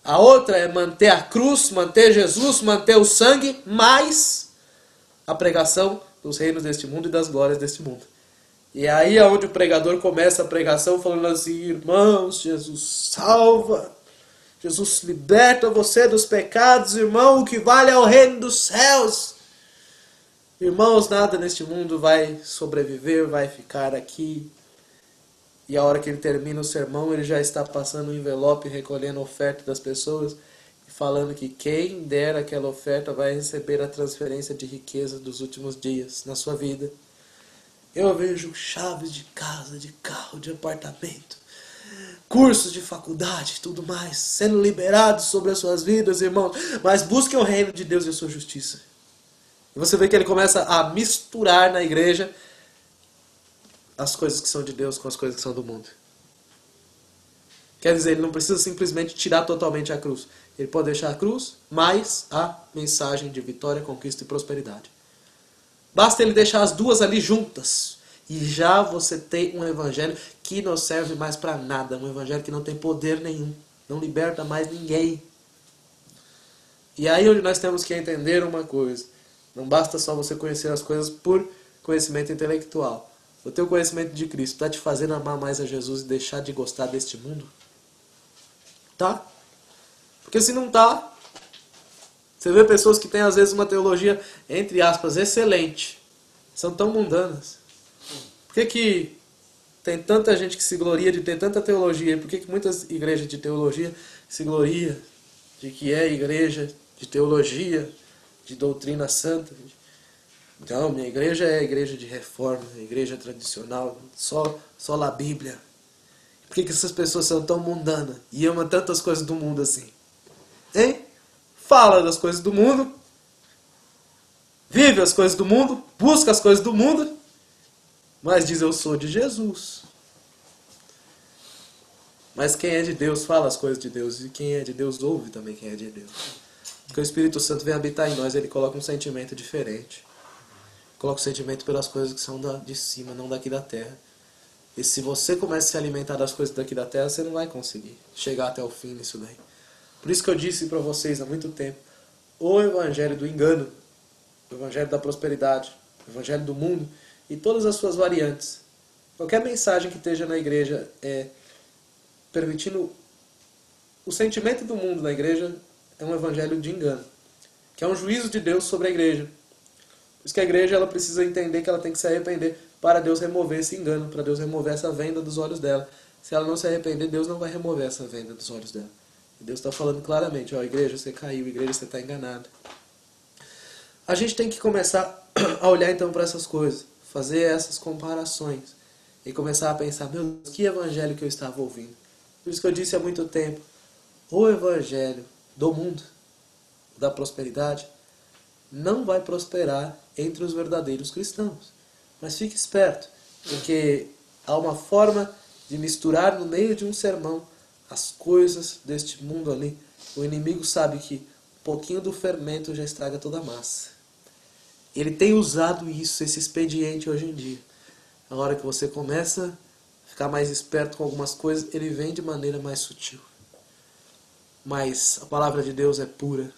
A outra é manter a cruz, manter Jesus, manter o sangue, mais a pregação dos reinos deste mundo e das glórias deste mundo. E aí é onde o pregador começa a pregação falando assim, irmãos, Jesus salva, Jesus liberta você dos pecados, irmão, o que vale é o reino dos céus. Irmãos, nada neste mundo vai sobreviver, vai ficar aqui. E a hora que ele termina o sermão, ele já está passando um envelope, recolhendo a oferta das pessoas, e falando que quem der aquela oferta vai receber a transferência de riqueza dos últimos dias na sua vida. Eu vejo chaves de casa, de carro, de apartamento, cursos de faculdade, tudo mais, sendo liberados sobre as suas vidas, irmãos. Mas busquem o reino de Deus e a sua justiça. E você vê que ele começa a misturar na igreja as coisas que são de Deus com as coisas que são do mundo. Quer dizer, ele não precisa simplesmente tirar totalmente a cruz. Ele pode deixar a cruz, mais a mensagem de vitória, conquista e prosperidade. Basta ele deixar as duas ali juntas. E já você tem um evangelho que não serve mais para nada. Um evangelho que não tem poder nenhum. Não liberta mais ninguém. E aí onde nós temos que entender uma coisa. Não basta só você conhecer as coisas por conhecimento intelectual. O teu conhecimento de Cristo está te fazendo amar mais a Jesus e deixar de gostar deste mundo? Tá? Porque se não tá... Você vê pessoas que têm, às vezes, uma teologia, entre aspas, excelente. São tão mundanas. Por que tem tanta gente que se gloria de ter tanta teologia? Por que muitas igrejas de teologia se gloriam de que é igreja de teologia, de doutrina santa? Então, minha igreja é a igreja de reforma, a igreja tradicional, só a Bíblia. Por que essas pessoas são tão mundanas e amam tantas coisas do mundo assim? Hein? Fala das coisas do mundo, vive as coisas do mundo, busca as coisas do mundo, mas diz, eu sou de Jesus. Mas quem é de Deus fala as coisas de Deus, e quem é de Deus ouve também quem é de Deus. Porque o Espírito Santo vem habitar em nós, ele coloca um sentimento diferente. Coloca um sentimento pelas coisas que são de cima, não daqui da terra. E se você começa a se alimentar das coisas daqui da terra, você não vai conseguir chegar até o fim nisso daí. Por isso que eu disse para vocês há muito tempo, o evangelho do engano, o evangelho da prosperidade, o evangelho do mundo e todas as suas variantes. Qualquer mensagem que esteja na igreja permitindo o sentimento do mundo na igreja é um evangelho de engano, que é um juízo de Deus sobre a igreja. Por isso que a igreja ela precisa entender que ela tem que se arrepender para Deus remover esse engano, para Deus remover essa venda dos olhos dela. Se ela não se arrepender, Deus não vai remover essa venda dos olhos dela. Deus está falando claramente, ó, igreja, você caiu, igreja, você está enganado. A gente tem que começar a olhar então para essas coisas, fazer essas comparações e começar a pensar, meu Deus, que evangelho que eu estava ouvindo. Por isso que eu disse há muito tempo, o evangelho do mundo, da prosperidade, não vai prosperar entre os verdadeiros cristãos. Mas fique esperto, porque há uma forma de misturar no meio de um sermão as coisas deste mundo ali. O inimigo sabe que pouquinho do fermento já estraga toda a massa. Ele tem usado isso, esse expediente hoje em dia. A hora que você começa a ficar mais esperto com algumas coisas, ele vem de maneira mais sutil. Mas a palavra de Deus é pura,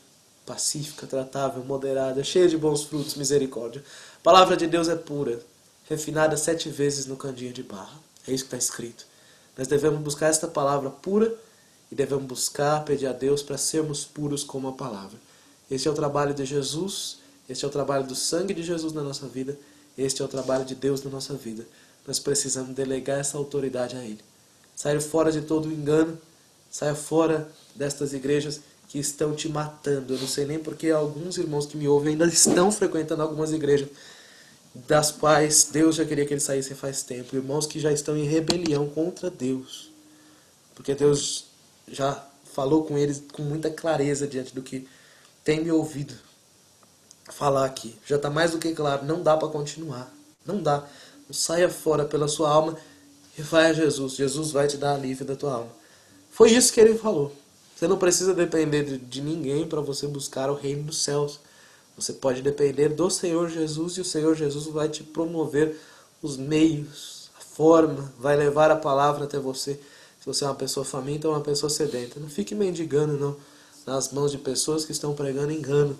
pacífica, tratável, moderada, cheia de bons frutos, misericórdia. A palavra de Deus é pura, refinada 7 vezes no candinho de barro. É isso que está escrito. Nós devemos buscar esta palavra pura e devemos buscar, pedir a Deus para sermos puros como a palavra. Este é o trabalho de Jesus, este é o trabalho do sangue de Jesus na nossa vida, este é o trabalho de Deus na nossa vida. Nós precisamos delegar essa autoridade a Ele. Saia fora de todo o engano, saia fora destas igrejas que estão te matando. Eu não sei nem porque alguns irmãos que me ouvem ainda estão frequentando algumas igrejas das quais Deus já queria que eles saíssem faz tempo. Irmãos que já estão em rebelião contra Deus. Porque Deus já falou com eles com muita clareza diante do que tem me ouvido falar aqui. Já está mais do que claro, não dá para continuar. Não dá. Saia fora pela sua alma e vai a Jesus. Jesus vai te dar alívio da tua alma. Foi isso que ele falou. Você não precisa depender de ninguém para você buscar o reino dos céus. Você pode depender do Senhor Jesus e o Senhor Jesus vai te promover os meios, a forma, vai levar a palavra até você. Se você é uma pessoa faminta ou uma pessoa sedenta. Não fique mendigando não, nas mãos de pessoas que estão pregando engano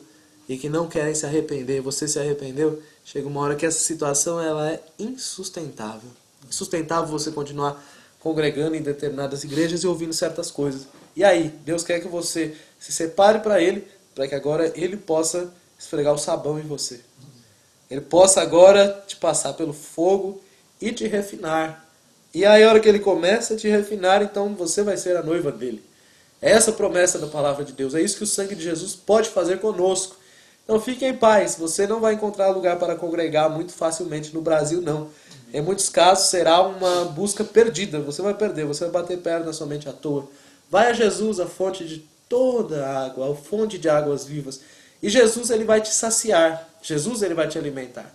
e que não querem se arrepender. Você se arrependeu? Chega uma hora que essa situação ela é insustentável. Insustentável você continuar congregando em determinadas igrejas e ouvindo certas coisas. E aí, Deus quer que você se separe para Ele, para que agora Ele possa esfregar o sabão em você. Ele possa agora te passar pelo fogo e te refinar. E aí, a hora que Ele começa a te refinar, então você vai ser a noiva dele. É essa a promessa da palavra de Deus. É isso que o sangue de Jesus pode fazer conosco. Então fique em paz. Você não vai encontrar lugar para congregar muito facilmente no Brasil, não. Em muitos casos será uma busca perdida. Você vai perder, você vai bater perna somente à toa. Vai a Jesus, a fonte de toda a água, a fonte de águas vivas. E Jesus ele vai te saciar. Jesus ele vai te alimentar.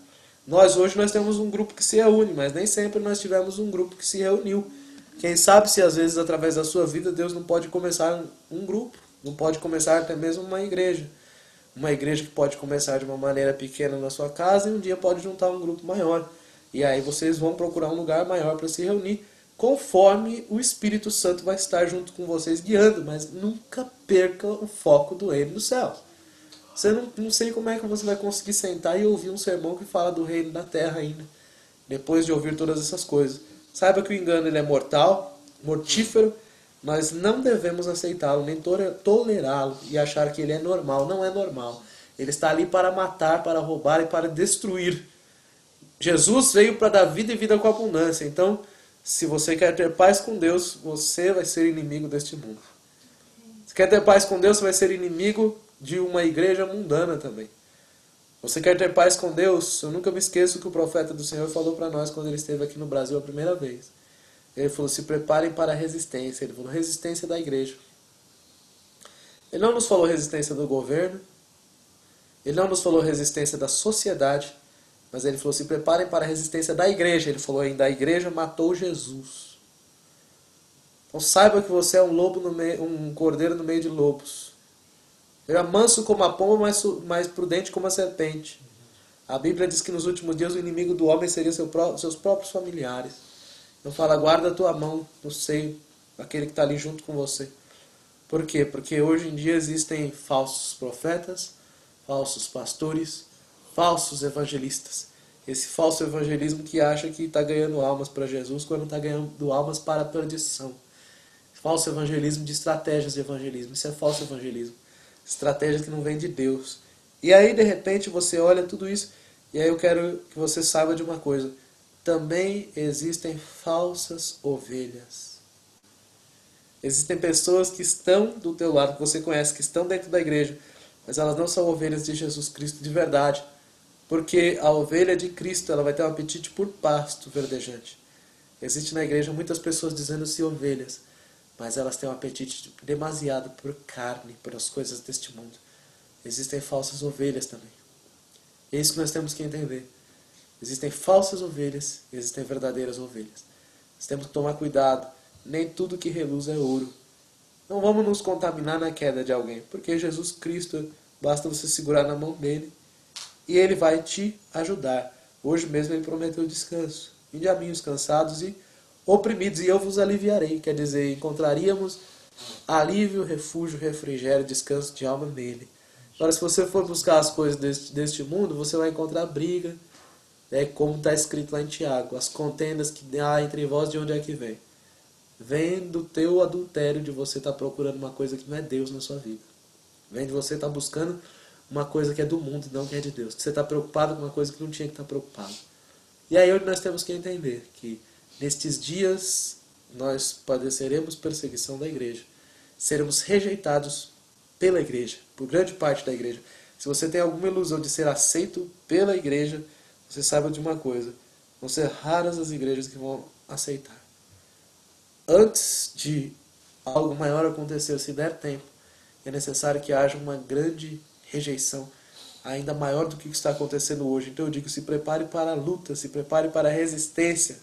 Hoje nós temos um grupo que se reúne, mas nem sempre nós tivemos um grupo que se reuniu. Quem sabe se às vezes através da sua vida Deus não pode começar um grupo, não pode começar até mesmo uma igreja. Uma igreja que pode começar de uma maneira pequena na sua casa e um dia pode juntar um grupo maior. E aí vocês vão procurar um lugar maior para se reunir, conforme o Espírito Santo vai estar junto com vocês guiando, mas nunca perca o foco do reino dos céus. Você não sei como é que você vai conseguir sentar e ouvir um sermão que fala do reino da terra ainda, depois de ouvir todas essas coisas. Saiba que o engano ele é mortal, mortífero, nós não devemos aceitá-lo, nem tolerá-lo e achar que ele é normal. Não é normal. Ele está ali para matar, para roubar e para destruir. Jesus veio para dar vida e vida com abundância. Então, se você quer ter paz com Deus, você vai ser inimigo deste mundo. Se quer ter paz com Deus, você vai ser inimigo de uma igreja mundana também. Você quer ter paz com Deus? Eu nunca me esqueço que o profeta do Senhor falou para nós quando ele esteve aqui no Brasil a primeira vez. Ele falou, se preparem para a resistência. Ele falou, resistência da igreja. Ele não nos falou resistência do governo. Ele não nos falou resistência da sociedade. Mas ele falou, se preparem para a resistência da igreja. Ele falou ainda, a igreja matou Jesus. Então saiba que você é um lobo no meio, um cordeiro no meio de lobos. Ele é manso como a pomba, mais prudente como a serpente. A Bíblia diz que nos últimos dias o inimigo do homem seria seus próprios familiares. Então fala, guarda a tua mão no seio daquele que está ali junto com você. Por quê? Porque hoje em dia existem falsos profetas, falsos pastores, falsos evangelistas. Esse falso evangelismo que acha que está ganhando almas para Jesus quando está ganhando almas para a perdição. Falso evangelismo de estratégias de evangelismo. Isso é falso evangelismo. Estratégia que não vem de Deus. E aí, de repente, você olha tudo isso e aí eu quero que você saiba de uma coisa. Também existem falsas ovelhas. Existem pessoas que estão do teu lado, que você conhece, que estão dentro da igreja, mas elas não são ovelhas de Jesus Cristo de verdade. Porque a ovelha de Cristo ela vai ter um apetite por pasto verdejante. Existe na igreja muitas pessoas dizendo-se ovelhas, mas elas têm um apetite demasiado por carne, por as coisas deste mundo. Existem falsas ovelhas também. É isso que nós temos que entender. Existem falsas ovelhas e existem verdadeiras ovelhas. Nós temos que tomar cuidado. Nem tudo que reluz é ouro. Não vamos nos contaminar na queda de alguém, porque Jesus Cristo, basta você segurar na mão dele e ele vai te ajudar. Hoje mesmo ele prometeu descanso. Vinde a mim os cansados e oprimidos, e eu vos aliviarei. Quer dizer, encontraríamos alívio, refúgio, refrigério, descanso de alma nele. Agora, se você for buscar as coisas deste mundo, você vai encontrar briga, como está escrito lá em Tiago, as contendas que há entre vós, de onde é que vem? Vem do teu adultério, de você estar procurando uma coisa que não é Deus na sua vida. Vem de você estar buscando uma coisa que é do mundo, não que é de Deus. Você está preocupado com uma coisa que não tinha que estar preocupado. E aí nós temos que entender que nestes dias nós padeceremos perseguição da igreja. Seremos rejeitados pela igreja, por grande parte da igreja. Se você tem alguma ilusão de ser aceito pela igreja, você saiba de uma coisa: vão ser raras as igrejas que vão aceitar. Antes de algo maior acontecer, se der tempo, é necessário que haja uma grande rejeição, ainda maior do que está acontecendo hoje. Então eu digo, se prepare para a luta, se prepare para a resistência,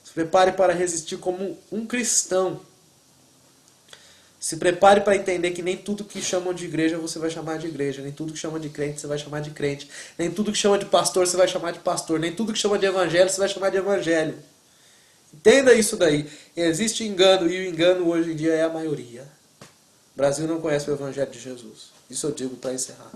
se prepare para resistir como um cristão. Se prepare para entender que nem tudo que chamam de igreja você vai chamar de igreja, nem tudo que chama de crente você vai chamar de crente, nem tudo que chama de pastor você vai chamar de pastor, nem tudo que chama de evangelho você vai chamar de evangelho. Entenda isso daí. Existe engano, e o engano hoje em dia é a maioria. O Brasil não conhece o evangelho de Jesus. Isso eu digo para encerrar.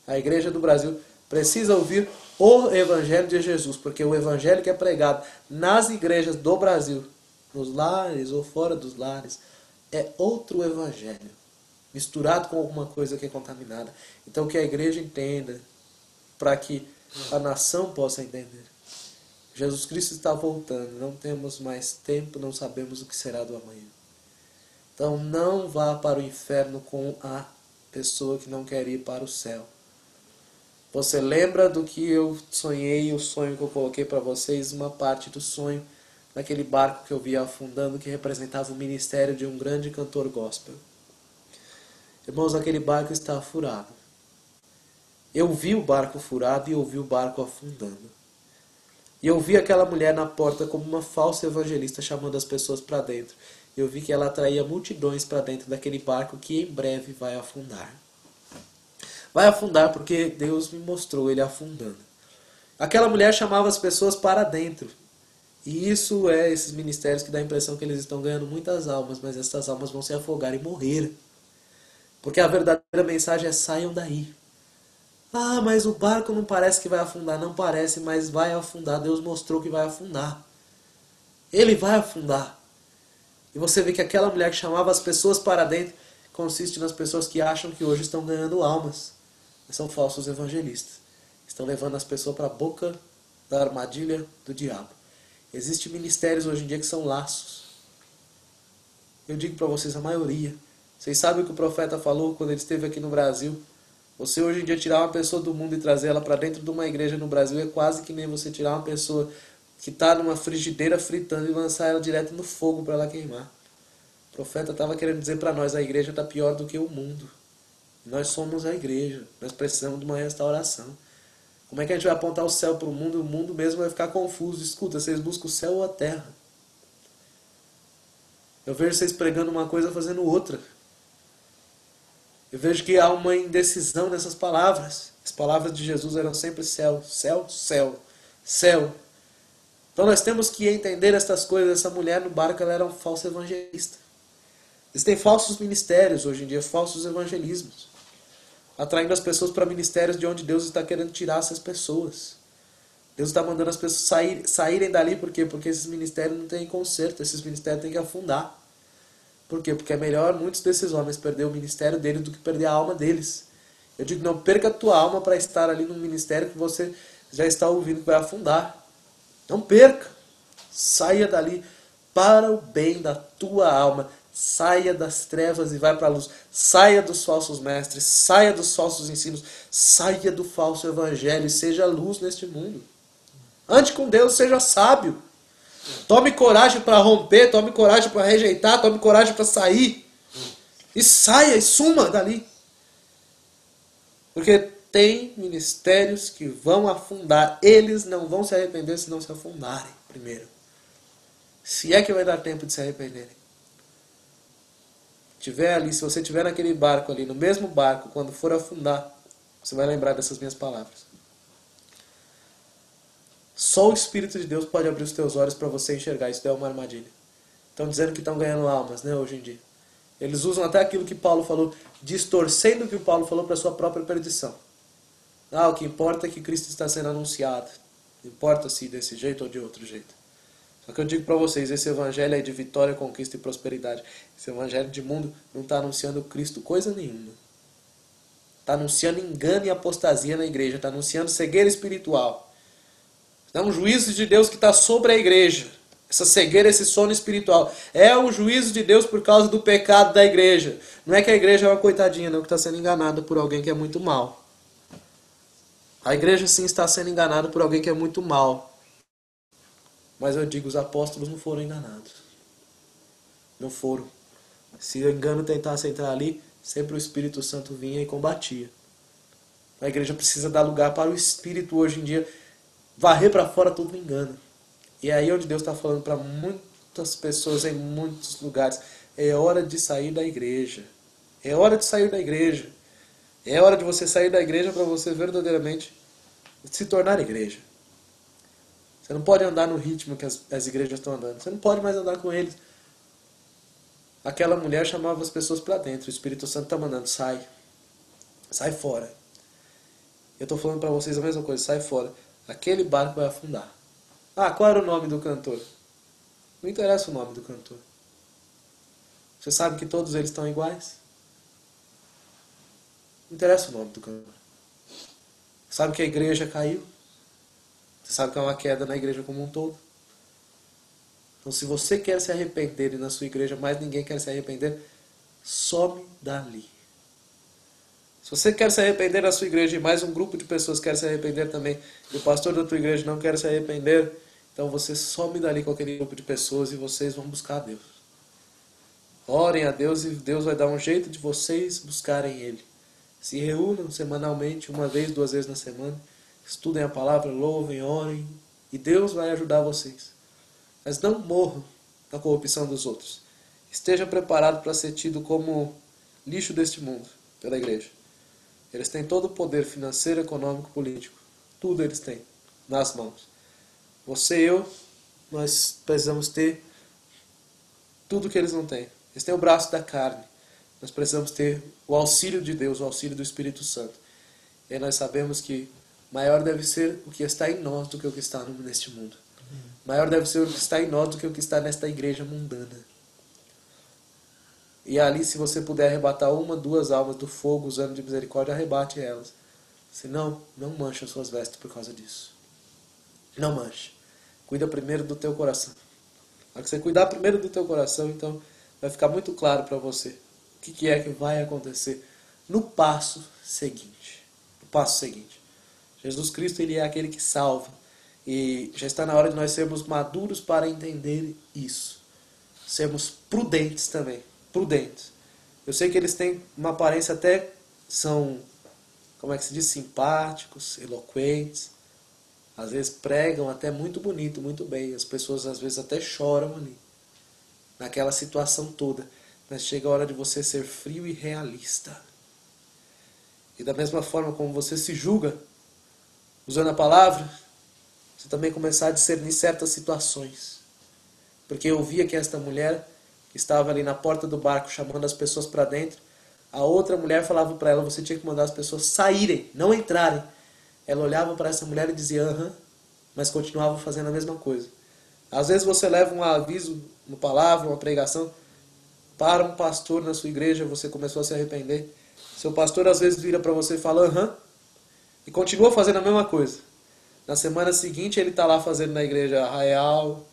A igreja do Brasil precisa ouvir o evangelho de Jesus, porque o evangelho que é pregado nas igrejas do Brasil, nos lares ou fora dos lares, é outro evangelho, misturado com alguma coisa que é contaminada. Então que a igreja entenda, para que a nação possa entender. Jesus Cristo está voltando, não temos mais tempo, não sabemos o que será do amanhã. Então não vá para o inferno com a pessoa que não quer ir para o céu. Você lembra do que eu sonhei, o sonho que eu coloquei para vocês, uma parte do sonho, naquele barco que eu vi afundando, que representava o ministério de um grande cantor gospel. Irmãos, aquele barco está furado. Eu vi o barco furado e eu vi o barco afundando. E eu vi aquela mulher na porta como uma falsa evangelista chamando as pessoas para dentro. Eu vi que ela atraía multidões para dentro daquele barco que em breve vai afundar. Vai afundar porque Deus me mostrou ele afundando. Aquela mulher chamava as pessoas para dentro. E isso é esses ministérios que dá a impressão que eles estão ganhando muitas almas, mas essas almas vão se afogar e morrer. Porque a verdadeira mensagem é: saiam daí. Ah, mas o barco não parece que vai afundar. Não parece, mas vai afundar. Deus mostrou que vai afundar. Ele vai afundar. E você vê que aquela mulher que chamava as pessoas para dentro consiste nas pessoas que acham que hoje estão ganhando almas. Mas são falsos evangelistas. Estão levando as pessoas para a boca da armadilha do diabo. Existem ministérios hoje em dia que são laços. Eu digo para vocês, a maioria. Vocês sabem o que o profeta falou quando ele esteve aqui no Brasil? Você hoje em dia tirar uma pessoa do mundo e trazer ela para dentro de uma igreja no Brasil é quase que nem você tirar uma pessoa que está numa frigideira fritando e lançar ela direto no fogo para ela queimar. O profeta estava querendo dizer para nós: a igreja está pior do que o mundo. Nós somos a igreja. Nós precisamos de uma restauração. Como é que a gente vai apontar o céu para o mundo? O mundo mesmo vai ficar confuso. Escuta, vocês buscam o céu ou a terra? Eu vejo vocês pregando uma coisa fazendo outra. Eu vejo que há uma indecisão nessas palavras. As palavras de Jesus eram sempre céu, céu, céu, céu. Então nós temos que entender estas coisas. Essa mulher no barco, ela era um falso evangelista. Existem falsos ministérios hoje em dia, falsos evangelismos, atraindo as pessoas para ministérios de onde Deus está querendo tirar essas pessoas. Deus está mandando as pessoas saírem dali. Por quê? Porque esses ministérios não têm conserto, esses ministérios têm que afundar. Por quê? Porque é melhor muitos desses homens perder o ministério deles do que perder a alma deles. Eu digo, não perca a tua alma para estar ali num ministério que você já está ouvindo que vai afundar. Não perca. Saia dali para o bem da tua alma. Saia das trevas e vai para a luz. Saia dos falsos mestres. Saia dos falsos ensinos. Saia do falso evangelho e seja luz neste mundo. Ande com Deus, seja sábio. Tome coragem para romper, tome coragem para rejeitar, tome coragem para sair. E saia e suma dali. Porque tem ministérios que vão afundar. Eles não vão se arrepender se não se afundarem primeiro. Se é que vai dar tempo de se arrependerem. tiver ali, se você estiver naquele barco ali, no mesmo barco, quando for afundar, você vai lembrar dessas minhas palavras. Só o Espírito de Deus pode abrir os teus olhos para você enxergar. Isso é uma armadilha. Estão dizendo que estão ganhando almas, né, hoje em dia. Eles usam até aquilo que Paulo falou, distorcendo o que o Paulo falou para a sua própria perdição. O que importa é que Cristo está sendo anunciado. Não importa se desse jeito ou de outro jeito. Só que eu digo para vocês, esse evangelho é de vitória, conquista e prosperidade. Esse evangelho de mundo não está anunciando Cristo coisa nenhuma. Está anunciando engano e apostasia na igreja. Está anunciando cegueira espiritual. É um juízo de Deus que está sobre a igreja. Essa cegueira, esse sono espiritual. É um juízo de Deus por causa do pecado da igreja. Não é que a igreja é uma coitadinha, não, que está sendo enganada por alguém que é muito mal. A igreja sim está sendo enganada por alguém que é muito mal. Mas eu digo, os apóstolos não foram enganados. Não foram. Se o engano tentasse entrar ali, sempre o Espírito Santo vinha e combatia. A igreja precisa dar lugar para o Espírito hoje em dia varrer para fora todo engano. E é aí onde Deus está falando para muitas pessoas em muitos lugares. É hora de sair da igreja. É hora de sair da igreja. É hora de você sair da igreja para você verdadeiramente se tornar igreja. Você não pode andar no ritmo que as igrejas estão andando. Você não pode mais andar com eles. Aquela mulher chamava as pessoas para dentro. O Espírito Santo está mandando, sai. Sai fora. Eu estou falando para vocês a mesma coisa, sai fora. Aquele barco vai afundar. Qual era o nome do cantor? Não interessa o nome do cantor. Você sabe que todos eles estão iguais? Não interessa o nome do cantor. Sabe que a igreja caiu? Você sabe que é uma queda na igreja como um todo? Então, se você quer se arrepender e na sua igreja mais ninguém quer se arrepender, some dali. Se você quer se arrepender na sua igreja e mais um grupo de pessoas quer se arrepender também, e o pastor da tua igreja não quer se arrepender, então você some dali com aquele grupo de pessoas e vocês vão buscar a Deus. Orem a Deus e Deus vai dar um jeito de vocês buscarem Ele. Se reúnam semanalmente, uma vez, 2 vezes na semana, estudem a palavra, louvem, orem, e Deus vai ajudar vocês. Mas não morram na corrupção dos outros. Esteja preparado para ser tido como lixo deste mundo pela igreja. Eles têm todo o poder financeiro, econômico, político. Tudo eles têm nas mãos. Você e eu, nós precisamos ter tudo que eles não têm. Eles têm o braço da carne. Nós precisamos ter o auxílio de Deus, o auxílio do Espírito Santo. E nós sabemos que maior deve ser o que está em nós do que o que está neste mundo. Maior deve ser o que está em nós do que o que está nesta igreja mundana. E ali, se você puder arrebatar 1, 2 almas do fogo usando de misericórdia, arrebate elas. Senão, não manche as suas vestes por causa disso. Não manche. Cuida primeiro do teu coração. Na hora que você cuidar primeiro do teu coração, então vai ficar muito claro para você o que é que vai acontecer no passo seguinte. No passo seguinte. Jesus Cristo, Ele é aquele que salva. E já está na hora de nós sermos maduros para entender isso. Sermos prudentes também. Prudentes. Eu sei que eles têm uma aparência até, são, como é que se diz, simpáticos, eloquentes. Às vezes pregam até muito bonito, muito bem. As pessoas às vezes até choram ali. Naquela situação toda. Mas chega a hora de você ser frio e realista. E da mesma forma como você se julga, usando a palavra, você também começar a discernir certas situações. Porque eu via que esta mulher que estava ali na porta do barco chamando as pessoas para dentro, a outra mulher falava para ela, você tinha que mandar as pessoas saírem, não entrarem. Ela olhava para essa mulher e dizia, aham, mas continuava fazendo a mesma coisa. Às vezes você leva um aviso, uma palavra, uma pregação, para um pastor na sua igreja, você começou a se arrepender. Seu pastor às vezes vira para você e fala, aham, e continua fazendo a mesma coisa. Na semana seguinte ele está lá fazendo na igreja Arraial,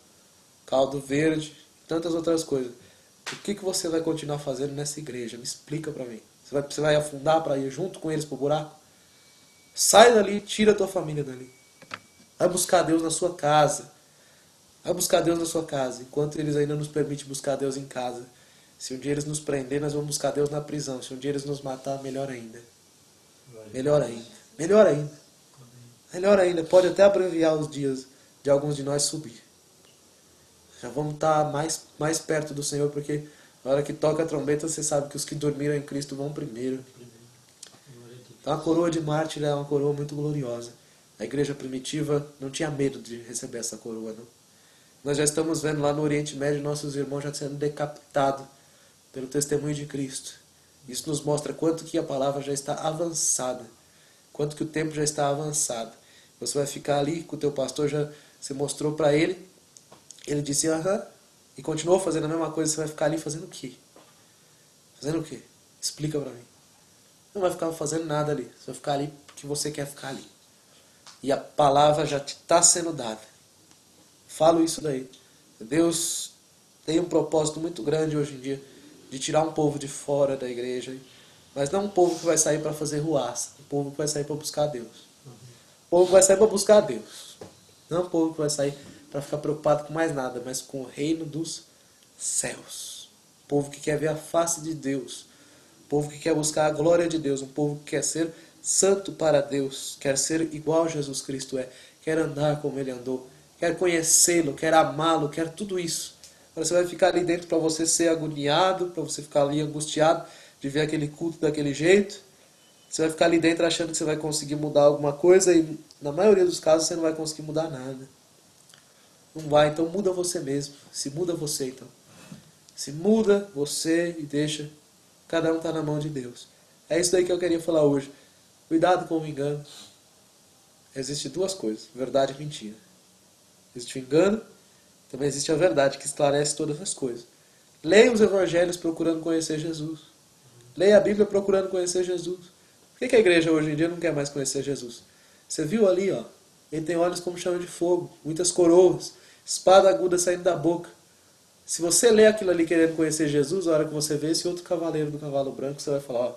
Caldo Verde, tantas outras coisas. O que você vai continuar fazendo nessa igreja? Me explica para mim. Você vai afundar para ir junto com eles para o buraco? Sai dali, tira a tua família dali. Vai buscar Deus na sua casa. Vai buscar Deus na sua casa. Enquanto eles ainda nos permitem buscar Deus em casa. Se um dia eles nos prender, nós vamos buscar Deus na prisão. Se um dia eles nos matar, melhor ainda. Melhor ainda. Melhor ainda. Melhor ainda. Pode até abreviar os dias de alguns de nós subir. Já vamos estar mais perto do Senhor, porque Na hora que toca a trombeta, você sabe que os que dormiram em Cristo vão primeiro. Então a coroa de mártir é uma coroa muito gloriosa. A igreja primitiva não tinha medo de receber essa coroa, não. Nós já estamos vendo lá no Oriente Médio nossos irmãos já sendo decapitados pelo testemunho de Cristo. Isso nos mostra quanto que a palavra já está avançada, quanto que o tempo já está avançado. Você vai ficar ali com o teu pastor, já se mostrou para ele, ele disse aham, e continuou fazendo a mesma coisa, você vai ficar ali fazendo o quê? Fazendo o quê? Explica para mim. Não vai ficar fazendo nada ali, você vai ficar ali porque você quer ficar ali. E a palavra já está sendo dada. Falo isso daí. Deus tem um propósito muito grande hoje em dia de tirar um povo de fora da igreja, mas não um povo que vai sair para fazer ruaça, um povo que vai sair para buscar Deus. Um povo que vai sair para buscar Deus. Não um povo que vai sair para ficar preocupado com mais nada, mas com o reino dos céus. Um povo que quer ver a face de Deus. Um povo que quer buscar a glória de Deus. Um povo que quer ser santo para Deus. Quer ser igual a Jesus Cristo é. Quer andar como Ele andou. Quer conhecê-lo, quer amá-lo, quer tudo isso. Agora você vai ficar ali dentro para você ser agoniado, para você ficar ali angustiado de ver aquele culto daquele jeito. Você vai ficar ali dentro achando que você vai conseguir mudar alguma coisa e na maioria dos casos você não vai conseguir mudar nada. Não vai, então muda você mesmo. Se muda você então. Se muda você e deixa. Cada um está na mão de Deus. É isso daí que eu queria falar hoje. Cuidado com o engano. Existem duas coisas, verdade e mentira. Existe o engano, também existe a verdade que esclarece todas as coisas. Leia os evangelhos procurando conhecer Jesus. Leia a Bíblia procurando conhecer Jesus. Por que a igreja hoje em dia não quer mais conhecer Jesus? Você viu ali, ó, ele tem olhos como chama de fogo, muitas coroas, espada aguda saindo da boca. Se você lê aquilo ali querendo conhecer Jesus, a hora que você vê esse outro cavaleiro do cavalo branco, você vai falar, ó,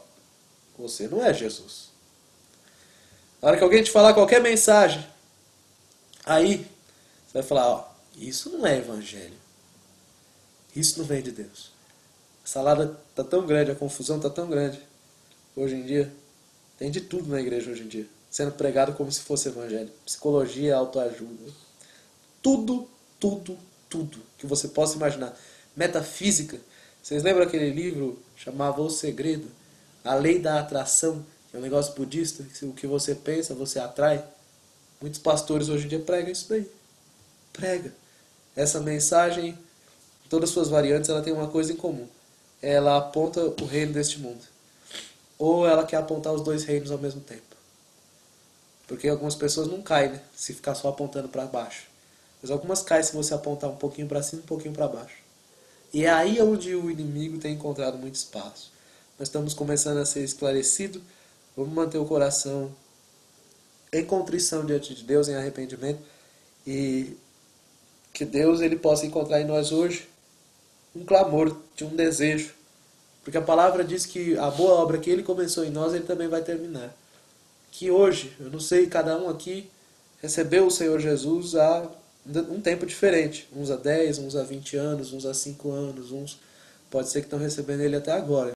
você não é Jesus. Na hora que alguém te falar qualquer mensagem, aí você vai falar, ó, isso não é evangelho. Isso não vem de Deus. A salada está tão grande, a confusão está tão grande. Hoje em dia, tem de tudo na igreja hoje em dia. Sendo pregado como se fosse evangelho. Psicologia, autoajuda. Tudo que você possa imaginar. Metafísica. Vocês lembram aquele livro chamava O Segredo? A Lei da Atração, que é um negócio budista, que o que você pensa, você atrai. Muitos pastores hoje em dia pregam isso daí. Prega. Essa mensagem, em todas as suas variantes, ela tem uma coisa em comum. Ela aponta o reino deste mundo. Ou ela quer apontar os dois reinos ao mesmo tempo. Porque algumas pessoas não caem, né? Se ficar só apontando para baixo. Mas algumas caem se você apontar um pouquinho para cima e um pouquinho para baixo. E é aí onde o inimigo tem encontrado muito espaço. Nós estamos começando a ser esclarecidos. Vamos manter o coração em contrição diante de Deus, em arrependimento. E que Deus ele possa encontrar em nós hoje um clamor, de um desejo. Porque a palavra diz que a boa obra que Ele começou em nós, Ele também vai terminar. Que hoje, eu não sei, cada um aqui recebeu o Senhor Jesus há um tempo diferente. Uns há 10, uns há 20 anos, uns há 5 anos, uns pode ser que estão recebendo Ele até agora.